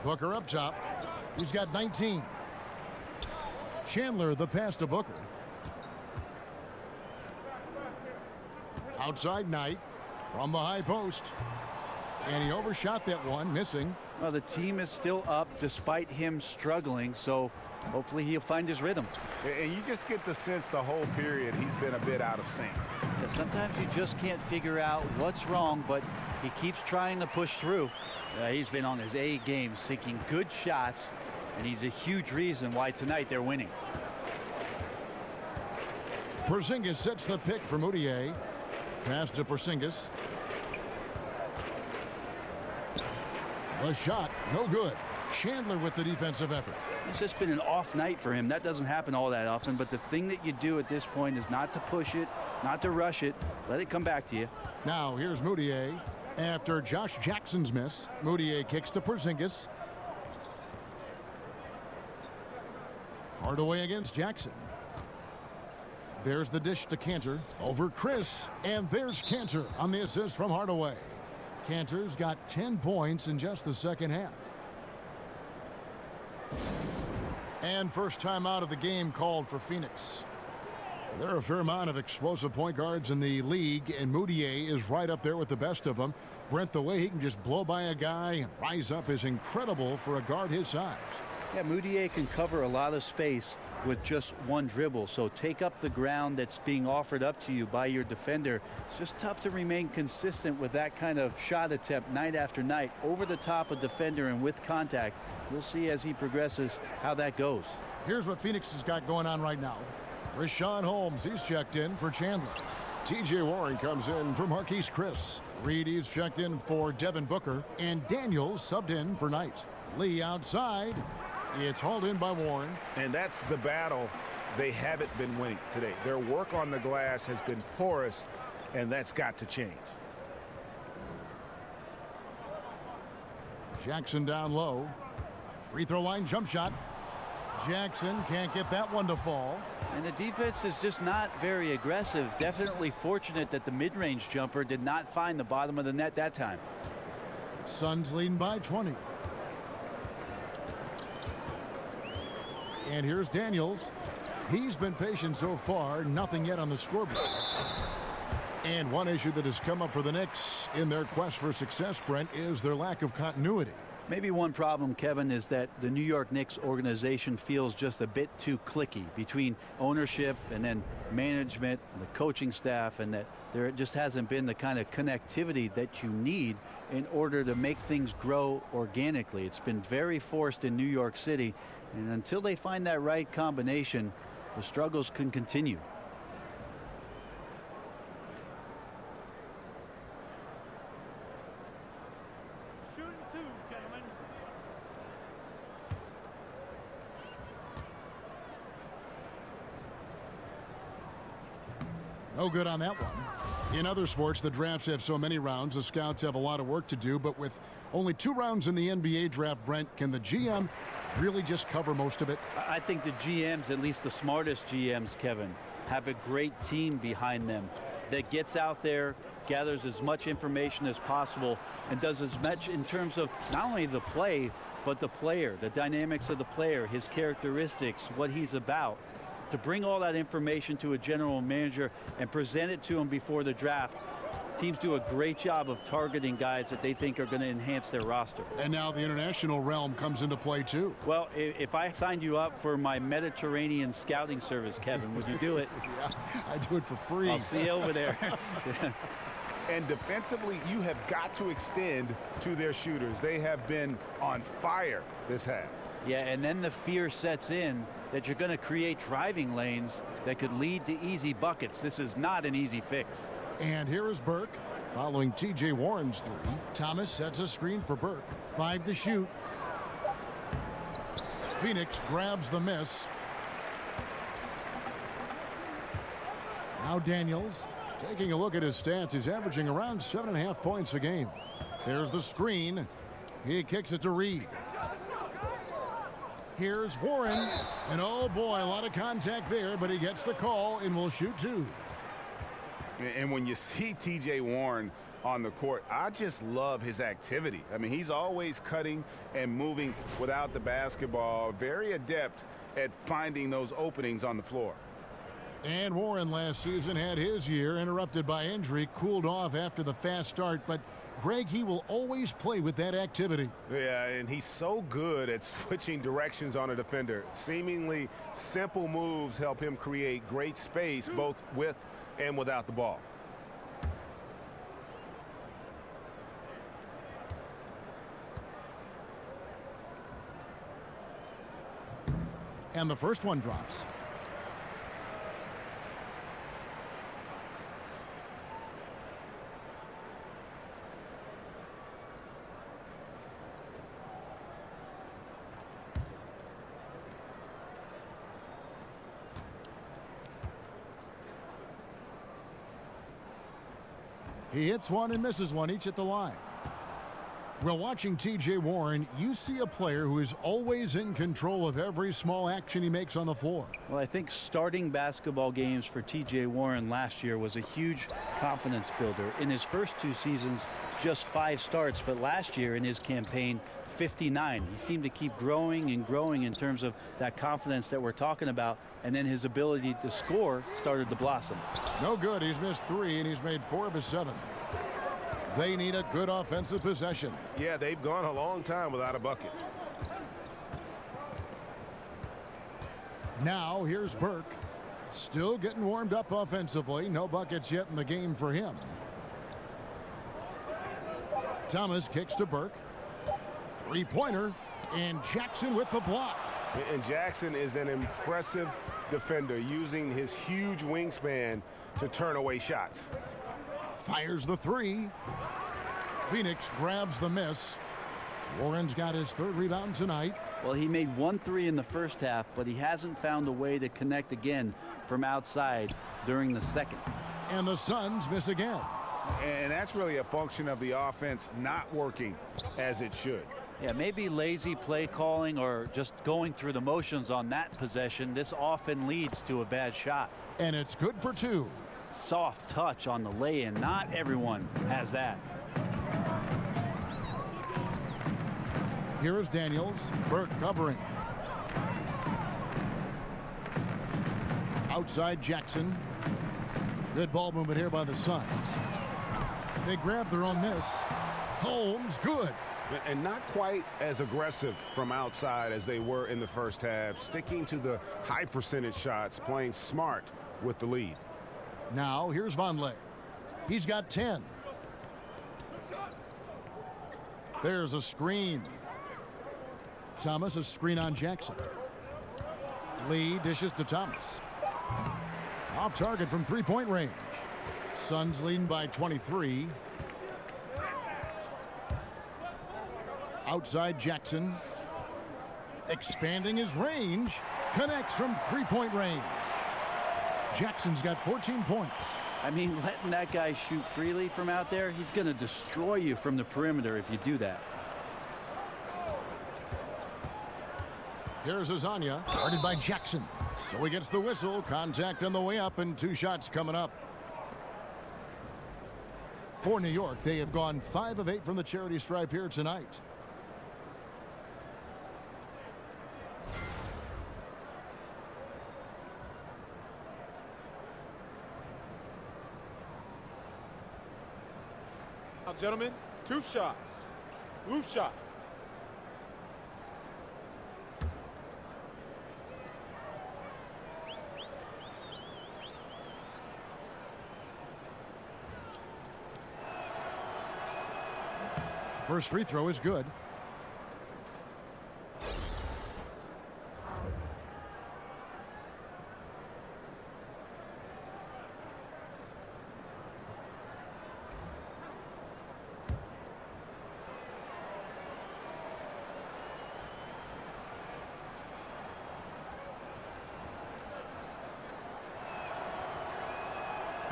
S5: Booker up top. He's got 19. Chandler the pass to Booker. Outside Knight from the high post. And he overshot that one, missing.
S7: Well, the team is still up despite him struggling, so hopefully he'll find his rhythm.
S6: And you just get the sense the whole period he's been a bit out of sync.
S7: Yeah, sometimes you just can't figure out what's wrong, but he keeps trying to push through. He's been on his A game, seeking good shots, and he's a huge reason why tonight they're winning.
S5: Porzingis sets the pick for Moutier. Pass to Porzingis. A shot, no good. Chandler with the defensive effort.
S7: It's just been an off night for him. That doesn't happen all that often, but the thing that you do at this point is not to push it, not to rush it. Let it come back to you.
S5: Now here's Moutier. After Josh Jackson's miss, Moutier kicks to Porzingis. Hardaway against Jackson. There's the dish to Cantor over Chris, and there's Cantor on the assist from Hardaway. Cantor's got 10 points in just the second half. And first time out of the game called for Phoenix. There are a fair amount of explosive point guards in the league, and Moutier is right up there with the best of them. Brent, the way he can just blow by a guy and rise up is incredible for a guard his size.
S7: Yeah, Moutier can cover a lot of space with just one dribble, so take up the ground that's being offered up to you by your defender. It's just tough to remain consistent with that kind of shot attempt night after night over the top of defender and with contact. We'll see as he progresses how that goes.
S5: Here's what Phoenix has got going on right now. Rashawn Holmes, he's checked in for Chandler. TJ Warren comes in for Marquise Chris. Reed, he's checked in for Devin Booker, and Daniels subbed in for Knight. Lee outside. It's hauled in by Warren.
S6: And that's the battle they haven't been winning today. Their work on the glass has been porous, and that's got to change.
S5: Jackson down low. Free throw line jump shot. Jackson can't get that one to fall.
S7: And the defense is just not very aggressive. Definitely fortunate that the mid-range jumper did not find the bottom of the net that time.
S5: Suns leading by 20. And here's Daniels. He's been patient so far. Nothing yet on the scoreboard. And one issue that has come up for the Knicks in their quest for success, Brent, is their lack of continuity.
S7: Maybe one problem, Kevin, is that the New York Knicks organization feels just a bit too cliquey between ownership and then management and the coaching staff, and that there just hasn't been the kind of connectivity that you need in order to make things grow organically. It's been very forced in New York City, and until they find that right combination, the struggles can continue.
S12: Shooting 2, gentlemen.
S5: No good on that one. In other sports, the drafts have so many rounds, the scouts have a lot of work to do, but with only 2 rounds in the NBA draft, Brent, can the GM really just cover most of it?
S7: I think the GMs, at least the smartest GMs, Kevin, have a great team behind them that gets out there, gathers as much information as possible, and does as much in terms of not only the play, but the player, the dynamics of the player, his characteristics, what he's about, to bring all that information to a general manager and present it to him before the draft. Teams do a great job of targeting guys that they think are going to enhance their roster.
S5: And now the international realm comes into play too.
S7: Well, if I signed you up for my Mediterranean scouting service, Kevin, would you do it?
S5: Yeah, I do it for free.
S7: I'll see you over there.
S6: And defensively, you have got to extend to their shooters. They have been on fire this half.
S7: Yeah, and then the fear sets in that you're going to create driving lanes that could lead to easy buckets. This is not an easy fix.
S5: And here is Burke following T.J. Warren's 3. Thomas sets a screen for Burke. 5 to shoot. Phoenix grabs the miss. Now Daniels taking a look at his stats. He's averaging around 7.5 points a game. There's the screen. He kicks it to Reed. Here's Warren. And oh boy, a lot of contact there, but he gets the call and will shoot 2.
S6: And when you see T.J. Warren on the court, I just love his activity. I mean, he's always cutting and moving without the basketball. Very adept at finding those openings on the floor.
S5: And Warren last season had his year interrupted by injury, cooled off after the fast start, but Greg, he will always play with that activity.
S6: Yeah, and he's so good at switching directions on a defender. Seemingly simple moves help him create great space both with and without the ball.
S5: And the first one drops. He hits one and misses one, each at the line. Well, watching T.J. Warren, you see a player who is always in control of every small action he makes on the floor.
S7: Well, I think starting basketball games for T.J. Warren last year was a huge confidence builder. In his first 2 seasons, just 5 starts, but last year in his campaign, 59. He seemed to keep growing and growing in terms of that confidence that we're talking about, and then his ability to score started to blossom.
S5: No good. He's missed 3, and he's made 4 of his 7. They need a good offensive possession.
S6: Yeah, they've gone a long time without a bucket.
S5: Now here's Burke. Still getting warmed up offensively. No buckets yet in the game for him. Thomas kicks to Burke. 3-pointer. And Jackson with the block.
S6: And Jackson is an impressive defender, using his huge wingspan to turn away shots.
S5: Fires the 3. Phoenix grabs the miss. Warren's got his 3rd rebound tonight.
S7: Well, he made 1 3 in the first half, but he hasn't found a way to connect again from outside during the second.
S5: And the Suns miss again.
S6: And that's really a function of the offense not working as it should.
S7: Yeah, maybe lazy play calling or just going through the motions on that possession. This often leads to a bad shot.
S5: And it's good for 2.
S7: Soft touch on the lay-in. Not everyone has that.
S5: Here is Daniels. Burke covering. Outside Jackson. Good ball movement here by the Suns. They grab their own miss. Holmes, good.
S6: And not quite as aggressive from outside as they were in the first half, sticking to the high percentage shots, playing smart with the lead.
S5: Now here's Vonleh. He's got 10. There's a screen. Thomas, a screen on Jackson. Lee dishes to Thomas. Off target from three-point range. Suns leading by 23. Outside Jackson. Expanding his range. Connects from three-point range. Jackson's got 14 points.
S7: I mean, letting that guy shoot freely from out there, he's going to destroy you from the perimeter if you do that.
S5: Here's Azania, guarded by Jackson. So he gets the whistle. Contact on the way up, and 2 shots coming up. For New York, they have gone 5 of 8 from the charity stripe here tonight.
S10: Now, gentlemen, 2 shots. 2 shots.
S5: First free throw is good.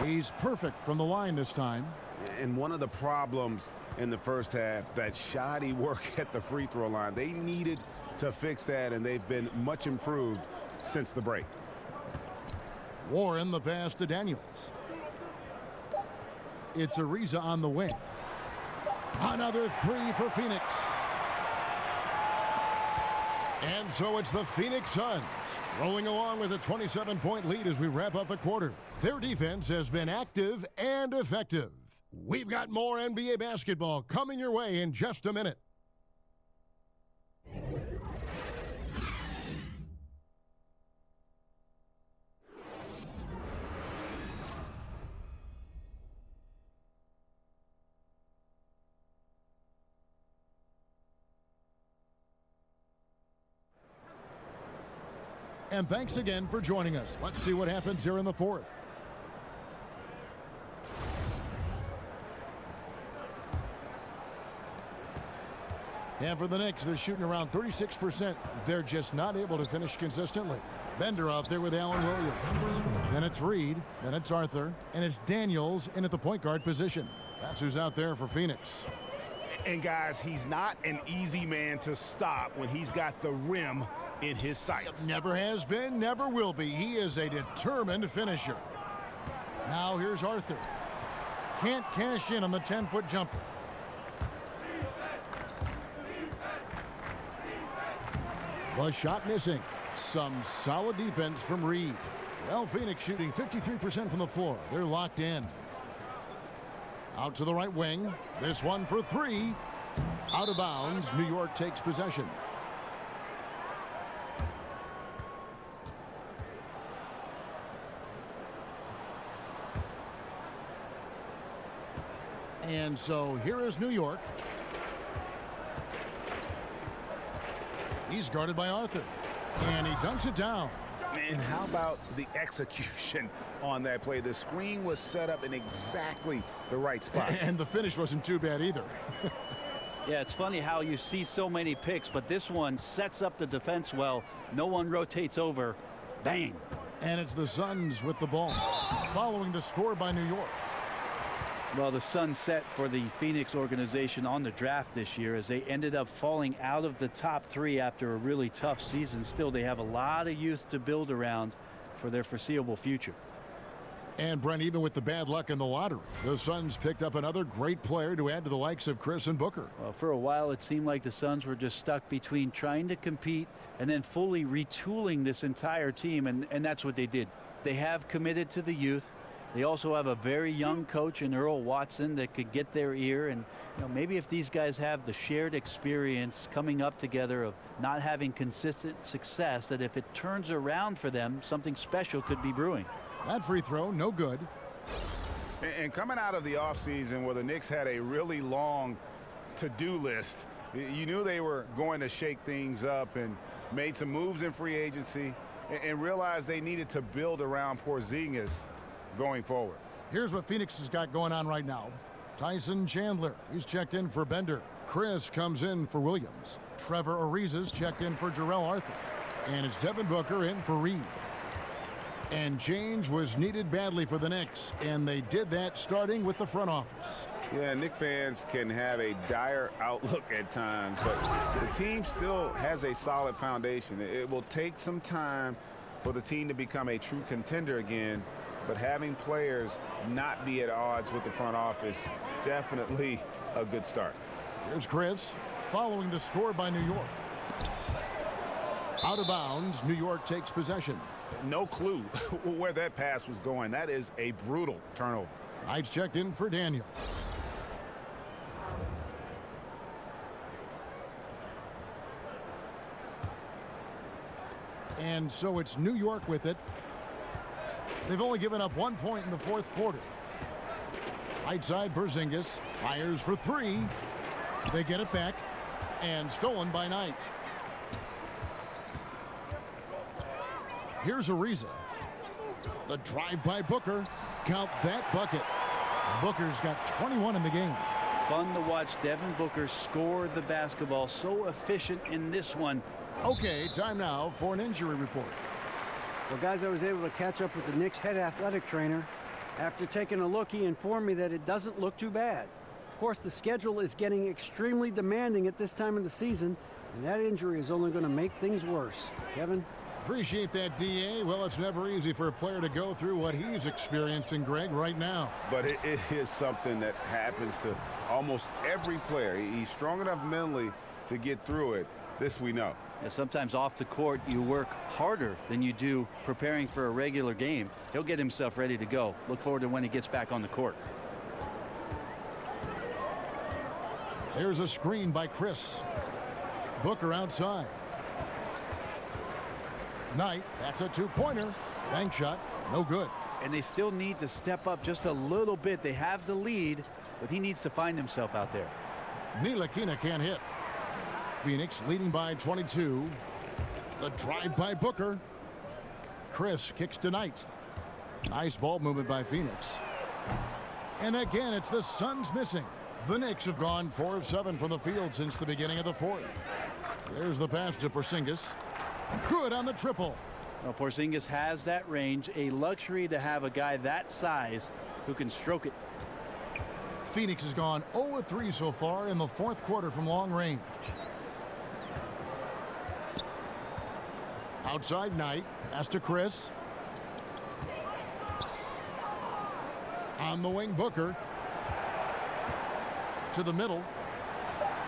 S5: He's perfect from the line this time.
S6: And one of the problems in the first half, that shoddy work at the free throw line. They needed to fix that, and they've been much improved since the break.
S5: Warren the pass to Daniels. It's Ariza on the wing. Another 3 for Phoenix. And so it's the Phoenix Suns rolling along with a 27-point lead as we wrap up the quarter. Their defense has been active and effective. We've got more NBA basketball coming your way in just a minute. And thanks again for joining us. Let's see what happens here in the fourth. And for the Knicks, they're shooting around 36%. They're just not able to finish consistently. Bender out there with Allen Williams. Then it's Reed. Then it's Arthur. And it's Daniels in at the point guard position. That's who's out there for Phoenix.
S6: And guys, he's not an easy man to stop when he's got the rim in his sights.
S5: Never has been, never will be. He is a determined finisher. Now here's Arthur. Can't cash in on the 10-foot jumper. The shot missing. Some solid defense from Reed. Well, Phoenix shooting 53% from the floor. They're locked in. Out to the right wing. This one for 3. Out of bounds. New York takes possession. And so here is New York. He's guarded by Arthur. And he dunks it down.
S6: And how about the execution on that play? The screen was set up in exactly the right spot.
S5: And the finish wasn't too bad either.
S7: Yeah, it's funny how you see so many picks, but this one sets up the defense well. No one rotates over. Bang.
S5: And it's the Suns with the ball, following the score by New York.
S7: Well, the sun set for the Phoenix organization on the draft this year as they ended up falling out of the top 3 after a really tough season. Still, they have a lot of youth to build around for their foreseeable future.
S5: And Brent, even with the bad luck in the lottery, the Suns picked up another great player to add to the likes of Chris and Booker.
S7: Well, for a while, it seemed like the Suns were just stuck between trying to compete and then fully retooling this entire team, and that's what they did. They have committed to the youth. They also have a very young coach in Earl Watson that could get their ear. And maybe if these guys have the shared experience coming up together of not having consistent success, that if it turns around for them, something special could be brewing.
S5: That free throw, no good.
S6: And coming out of the offseason where the Knicks had a really long to-do list, you knew they were going to shake things up and made some moves in free agency and realized they needed to build around Porzingis going forward.
S5: Here's what Phoenix has got going on right now. Tyson Chandler, he's checked in for Bender. Chris comes in for Williams. Trevor Ariza's checked in for Jarrell Arthur. And it's Devin Booker in for Reed. And change was needed badly for the Knicks, and they did that starting with the front office.
S6: Yeah, Knicks fans can have a dire outlook at times, but the team still has a solid foundation. It will take some time for the team to become a true contender again, but having players not be at odds with the front office, definitely a good start.
S5: Here's Chris following the score by New York. Out of bounds, New York takes possession.
S6: No clue where that pass was going. That is a brutal turnover.
S5: Knight's checked in for Daniels. And so it's New York with it. They've only given up 1 point in the fourth quarter. Right side, Porzingis fires for three. They get it back and stolen by Knight. Here's Ariza. The drive by Booker. Count that bucket. Booker's got 21 in the game.
S7: Fun to watch Devin Booker score the basketball. So efficient in this one.
S5: Okay, time now for an injury report.
S8: Well, guys, I was able to catch up with the Knicks head athletic trainer. After taking a look, he informed me that it doesn't look too bad. Of course, the schedule is getting extremely demanding at this time of the season, and that injury is only going to make things worse. Kevin?
S5: Appreciate that, D.A. Well, it's never easy for a player to go through what he's experiencing, Greg, right now.
S6: But it is something that happens to almost every player. He's strong enough mentally to get through it. This we know.
S7: Yeah, sometimes off the court, you work harder than you do preparing for a regular game. He'll get himself ready to go. Look forward to when he gets back on the court.
S5: There's a screen by Chris. Booker outside. Knight, that's a two-pointer. Bank shot, no good.
S7: And they still need to step up just a little bit. They have the lead, but he needs to find himself out there.
S5: Ntilikina can't hit. Phoenix leading by 22. The drive by Booker. Chris kicks to Knight. Nice ball movement by Phoenix. And again, it's the Suns missing. The Knicks have gone 4 of 7 from the field since the beginning of the fourth. There's the pass to Porzingis. Good on the triple.
S7: Well, Porzingis has that range, a luxury to have a guy that size who can stroke it.
S5: Phoenix has gone 0 of 3 so far in the fourth quarter from long range. Outside Knight, pass to Chris. On the wing, Booker. To the middle.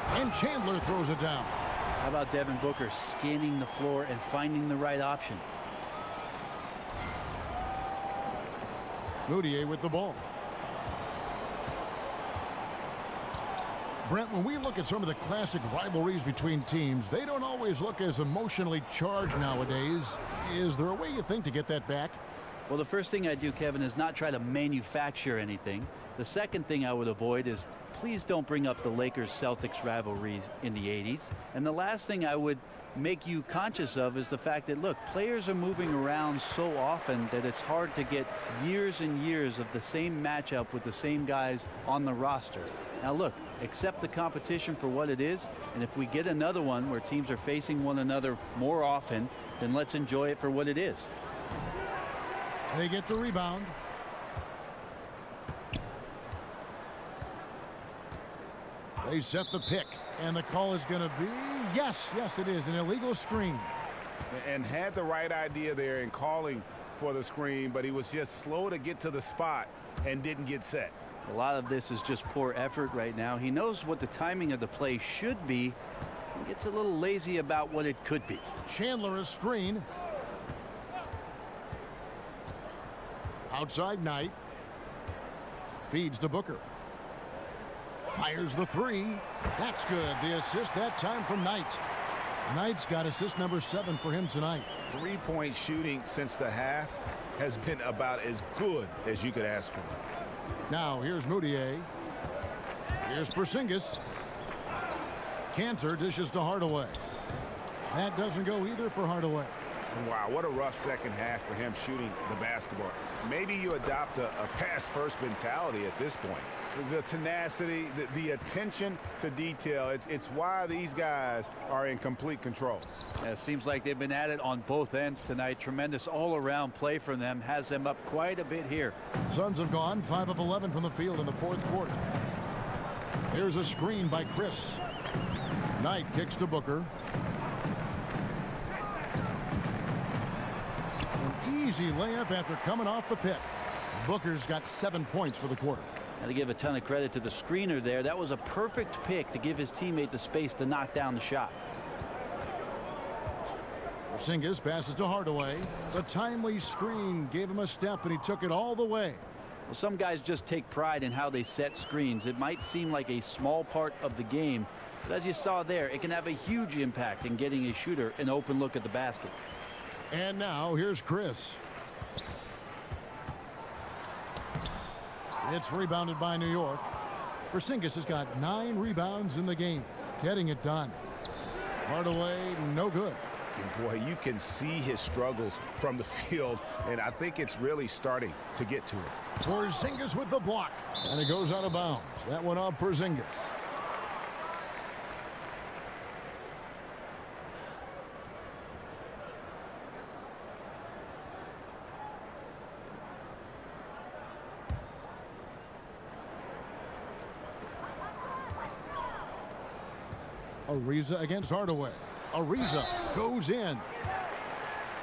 S5: And Chandler throws it down.
S7: How about Devin Booker scanning the floor and finding the right option?
S5: Moutier with the ball. Brent, when we look at some of the classic rivalries between teams, they don't always look as emotionally charged nowadays. Is there a way you think to get that back?
S7: Well, the first thing I do, Kevin, is not try to manufacture anything. The second thing I would avoid is please don't bring up the Lakers-Celtics rivalries in the 80s. And the last thing I would make you conscious of is the fact that, look, players are moving around so often that it's hard to get years and years of the same matchup with the same guys on the roster. Now, look, accept the competition for what it is, and if we get another one where teams are facing one another more often, then let's enjoy it for what it is.
S5: They get the rebound. They set the pick, and the call is going to be, yes, it is, an illegal screen.
S6: And had the right idea there in calling for the screen, but he was just slow to get to the spot and didn't get set.
S7: A lot of this is just poor effort right now. He knows what the timing of the play should be and gets a little lazy about what it could be.
S5: Chandler a screen. Outside Knight. Feeds to Booker. Fires the three. That's good. The assist that time from Knight. Knight's got assist number 7 for him tonight.
S6: Three-point shooting since the half has been about as good as you could ask for.
S5: Now here's Moutier. Here's Porzingis. Cantor dishes to Hardaway. That doesn't go either for Hardaway.
S6: Wow, what a rough second half for him shooting the basketball. Maybe you adopt a pass-first mentality at this point. The tenacity, the attention to detail, it's why these guys are in complete control.
S7: It seems like they've been at it on both ends tonight. Tremendous all-around play from them. Has them up quite a bit here.
S5: Suns have gone 5 of 11 from the field in the fourth quarter. Here's a screen by Chris. Knight kicks to Booker. An easy layup after coming off the pick. Booker's got 7 points for the quarter.
S7: Got to give a ton of credit to the screener there. That was a perfect pick to give his teammate the space to knock down the shot.
S5: Porzingis passes to Hardaway. The timely screen gave him a step, and he took it all the way.
S7: Well, some guys just take pride in how they set screens. It might seem like a small part of the game, but as you saw there, it can have a huge impact in getting a shooter an open look at the basket.
S5: And now here's Chris. It's rebounded by New York. Porzingis has got 9 rebounds in the game, getting it done. Hardaway, no good.
S6: And boy, you can see his struggles from the field, and I think it's really starting to get to him.
S5: Porzingis with the block, and it goes out of bounds. That one off Porzingis. Ariza against Hardaway. Ariza goes in.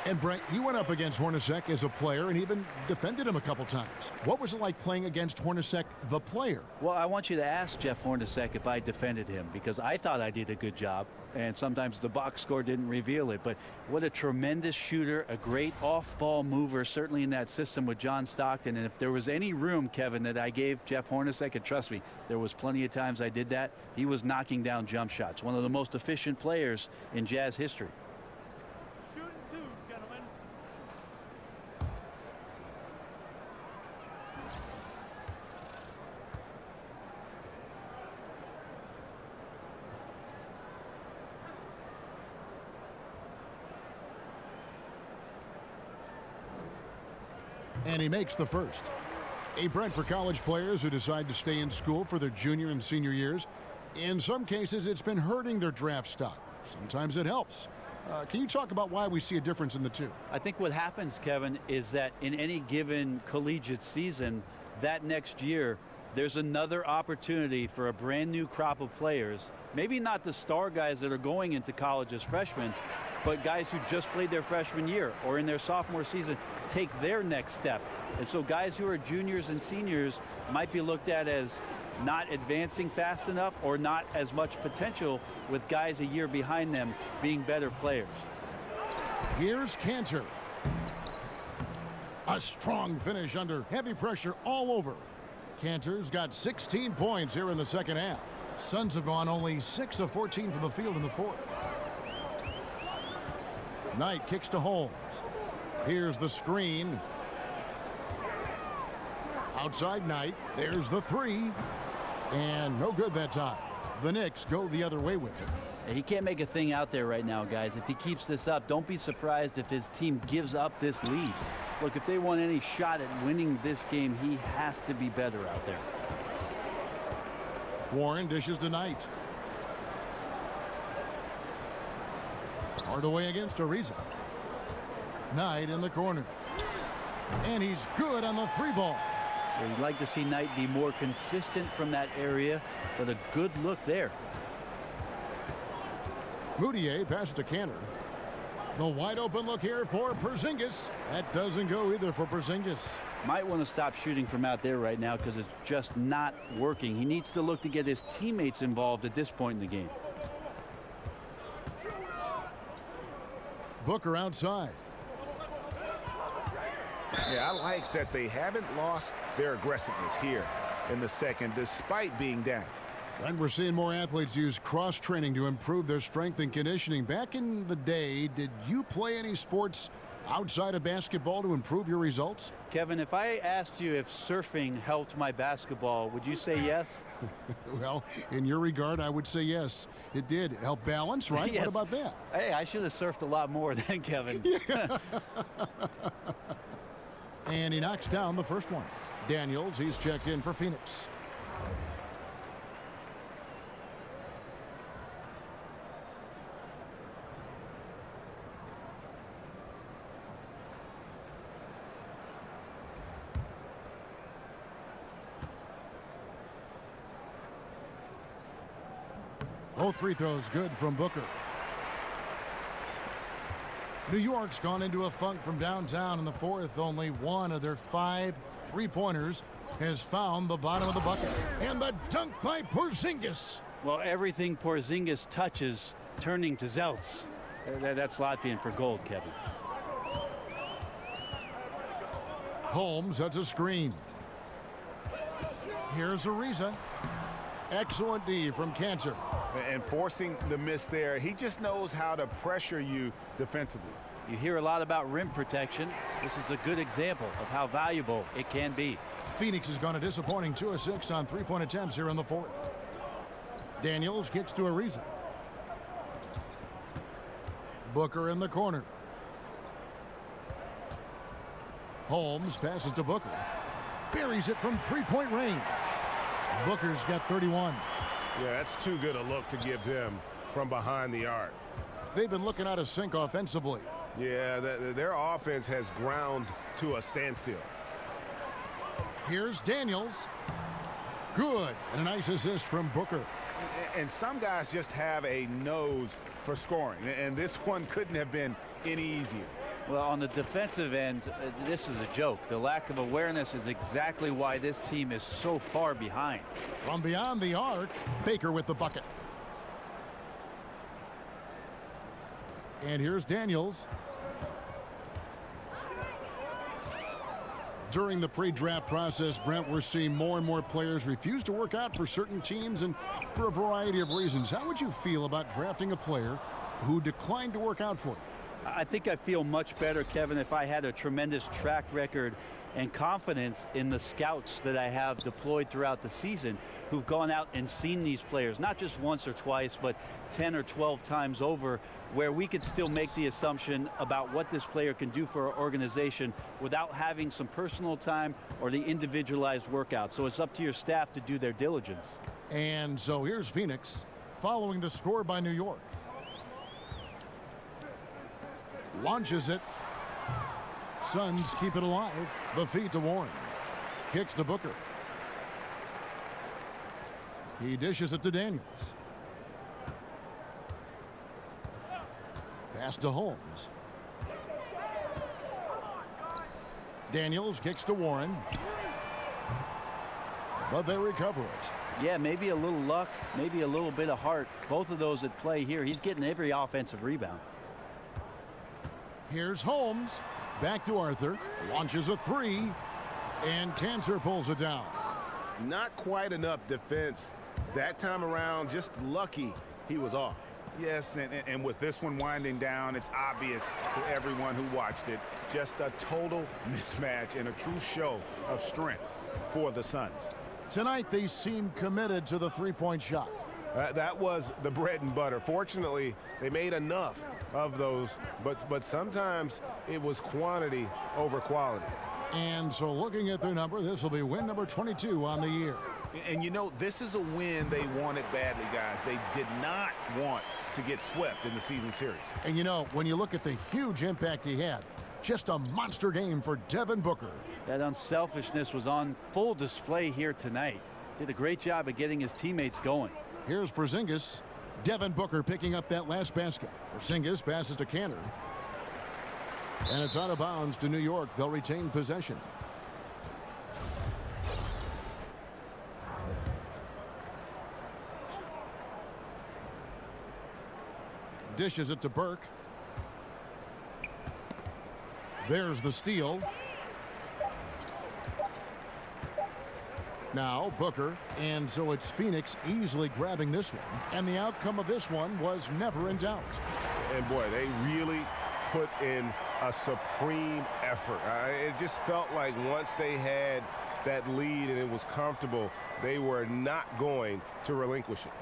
S5: And Brent, you went up against Hornacek as a player and even defended him a couple times. What was it like playing against Hornacek, the player?
S7: Well, I want you to ask Jeff Hornacek if I defended him, because I thought I did a good job, and sometimes the box score didn't reveal it. But what a tremendous shooter, a great off-ball mover, certainly in that system with John Stockton. And if there was any room, Kevin, that I gave Jeff Hornacek, and trust me, there was plenty of times I did that, he was knocking down jump shots. One of the most efficient players in Jazz history.
S12: Shooting 2, gentlemen.
S5: And he makes the first. A Brent, for college players who decide to stay in school for their junior and senior years, in some cases it's been hurting their draft stock. Sometimes it helps. Can you talk about why we see a difference in the two?
S7: I think what happens, Kevin, is that in any given collegiate season, that next year, there's another opportunity for a brand new crop of players, maybe not the star guys that are going into college as freshmen, but guys who just played their freshman year or in their sophomore season take their next step. And so guys who are juniors and seniors might be looked at as not advancing fast enough or not as much potential, with guys a year behind them being better players.
S5: Here's Cantor. A strong finish under heavy pressure all over. Cantor's got 16 points here in the second half. Suns have gone only 6 of 14 from the field in the fourth. Knight kicks to Holmes. Here's the screen. Outside Knight. There's the three. And no good that time. The Knicks go the other way with him.
S7: He can't make a thing out there right now, guys. If he keeps this up, don't be surprised if his team gives up this lead. Look, if they want any shot at winning this game, he has to be better out there.
S5: Warren dishes to Knight. Hardaway against Ariza. Knight in the corner. And he's good on the 3-ball.
S7: Well, you'd like to see Knight be more consistent from that area, but a good look there.
S5: Moutier passes to Cantor. The wide open look here for Porzingis. That doesn't go either for Porzingis.
S7: Might want to stop shooting from out there right now because it's just not working. He needs to look to get his teammates involved at this point in the game.
S5: Booker outside.
S6: Yeah, I like that they haven't lost their aggressiveness here. in the second despite being down.
S5: And we're seeing more athletes use cross-training to improve their strength and conditioning. Back in the day, did you play any sports outside of basketball to improve your results?
S7: Kevin, if I asked you if surfing helped my basketball, would you say yes?
S5: Well, in your regard, I would say yes. It did help balance, right?
S7: Yes.
S5: What about that?
S7: Hey, I should have surfed a lot more then, Kevin.
S5: And he knocks down the first one. Daniels, he's checked in for Phoenix. Both free throws good from Booker. New York's gone into a funk from downtown in the fourth. Only one of their 5 three-pointers has found the bottom of the bucket. And the dunk by Porzingis.
S7: Well, everything Porzingis touches turning to Zelts. That's Latvian for gold, Kevin.
S5: Holmes, that's a screen. Here's Ariza. Excellent D from Cantor.
S6: And forcing the miss there, he just knows how to pressure you defensively.
S7: You hear a lot about rim protection. This is a good example of how valuable it can be.
S5: Phoenix has gone a disappointing 2 of 6 on three-point attempts here in the fourth. Daniels kicks to Ariza. Booker in the corner. Holmes passes to Booker. Buries it from three-point range. Booker's got 31.
S13: Yeah, that's too good a look to give him from behind the arc.
S5: They've been looking out of sync offensively.
S13: Yeah, their offense has ground to a standstill.
S5: Here's Daniels. Good. And a nice assist from Booker.
S6: And some guys just have a nose for scoring. And this one couldn't have been any easier.
S7: Well, on the defensive end, this is a joke. The lack of awareness is exactly why this team is so far behind.
S5: From beyond the arc, Baker with the bucket. And here's Daniels. During the pre-draft process, Brent, we're seeing more and more players refuse to work out for certain teams and for a variety of reasons. How would you feel about drafting a player who declined to work out for you?
S7: I think I feel much better, Kevin, if I had a tremendous track record and confidence in the scouts that I have deployed throughout the season who've gone out and seen these players, not just once or twice, but 10 or 12 times over, where we could still make the assumption about what this player can do for our organization without having some personal time or the individualized workout. So it's up to your staff to do their diligence.
S5: And so here's Phoenix following the score by New York. Launches it. Suns keep it alive. The feed to Warren. Kicks to Booker. He dishes it to Daniels. Pass to Holmes. Daniels kicks to Warren. But they recover it.
S7: Yeah, maybe a little luck, maybe a little bit of heart. Both of those at play here. He's getting every offensive rebound.
S5: Here's Holmes. Back to Arthur. Launches a three. And Cantor pulls it down.
S13: Not quite enough defense that time around. Just lucky he was off.
S6: Yes, and with this one winding down, it's obvious to everyone who watched it. Just a total mismatch and a true show of strength for the Suns.
S5: Tonight, they seem committed to the three-point shot.
S13: That was the bread and butter. Fortunately, they made enough of those, but sometimes it was quantity over quality.
S5: And so looking at their number, this will be win number 22 on the year.
S6: And you know, this is a win they wanted badly, guys. They did not want to get swept in the season series.
S5: And you know, when you look at the huge impact he had, just a monster game for Devin Booker.
S7: That unselfishness was on full display here tonight. Did a great job of getting his teammates going.
S5: Here's Porzingis. Devin Booker picking up that last basket. Porzingis passes to Cantor. And it's out of bounds to New York. They'll retain possession. Dishes it to Burke. There's the steal. now, Booker, and so it's Phoenix easily grabbing this one, and the outcome of this one was never in doubt.
S13: And boy, they really put in a supreme effort. It just felt like once they had that lead and it was comfortable, they were not going to relinquish it.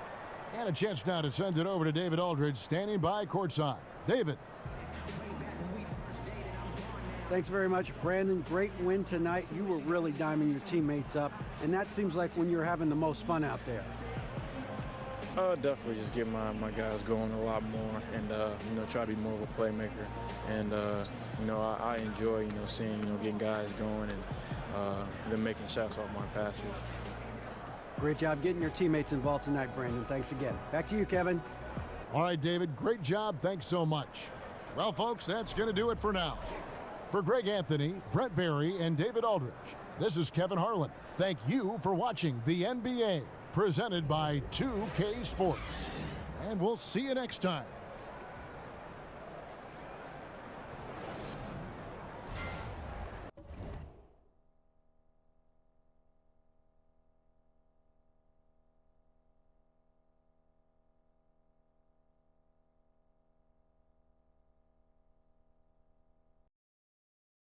S5: And a chance now to send it over to David Aldridge, standing by courtside. David.
S8: Thanks very much, Brandon. Great win tonight. You were really diming your teammates up, and that seems like when you're having the most fun out there.
S14: Definitely just get my guys going a lot more and, try to be more of a playmaker. And, I enjoy, seeing, getting guys going and them making shots off my passes.
S8: Great job getting your teammates involved tonight, Brandon. Thanks again. Back to you, Kevin.
S5: All right, David, great job. Thanks so much. Well, folks, that's going to do it for now. For Greg Anthony, Brett Barry, and David Aldridge, this is Kevin Harlan. Thank you for watching the NBA, presented by 2K Sports. And we'll see you next time.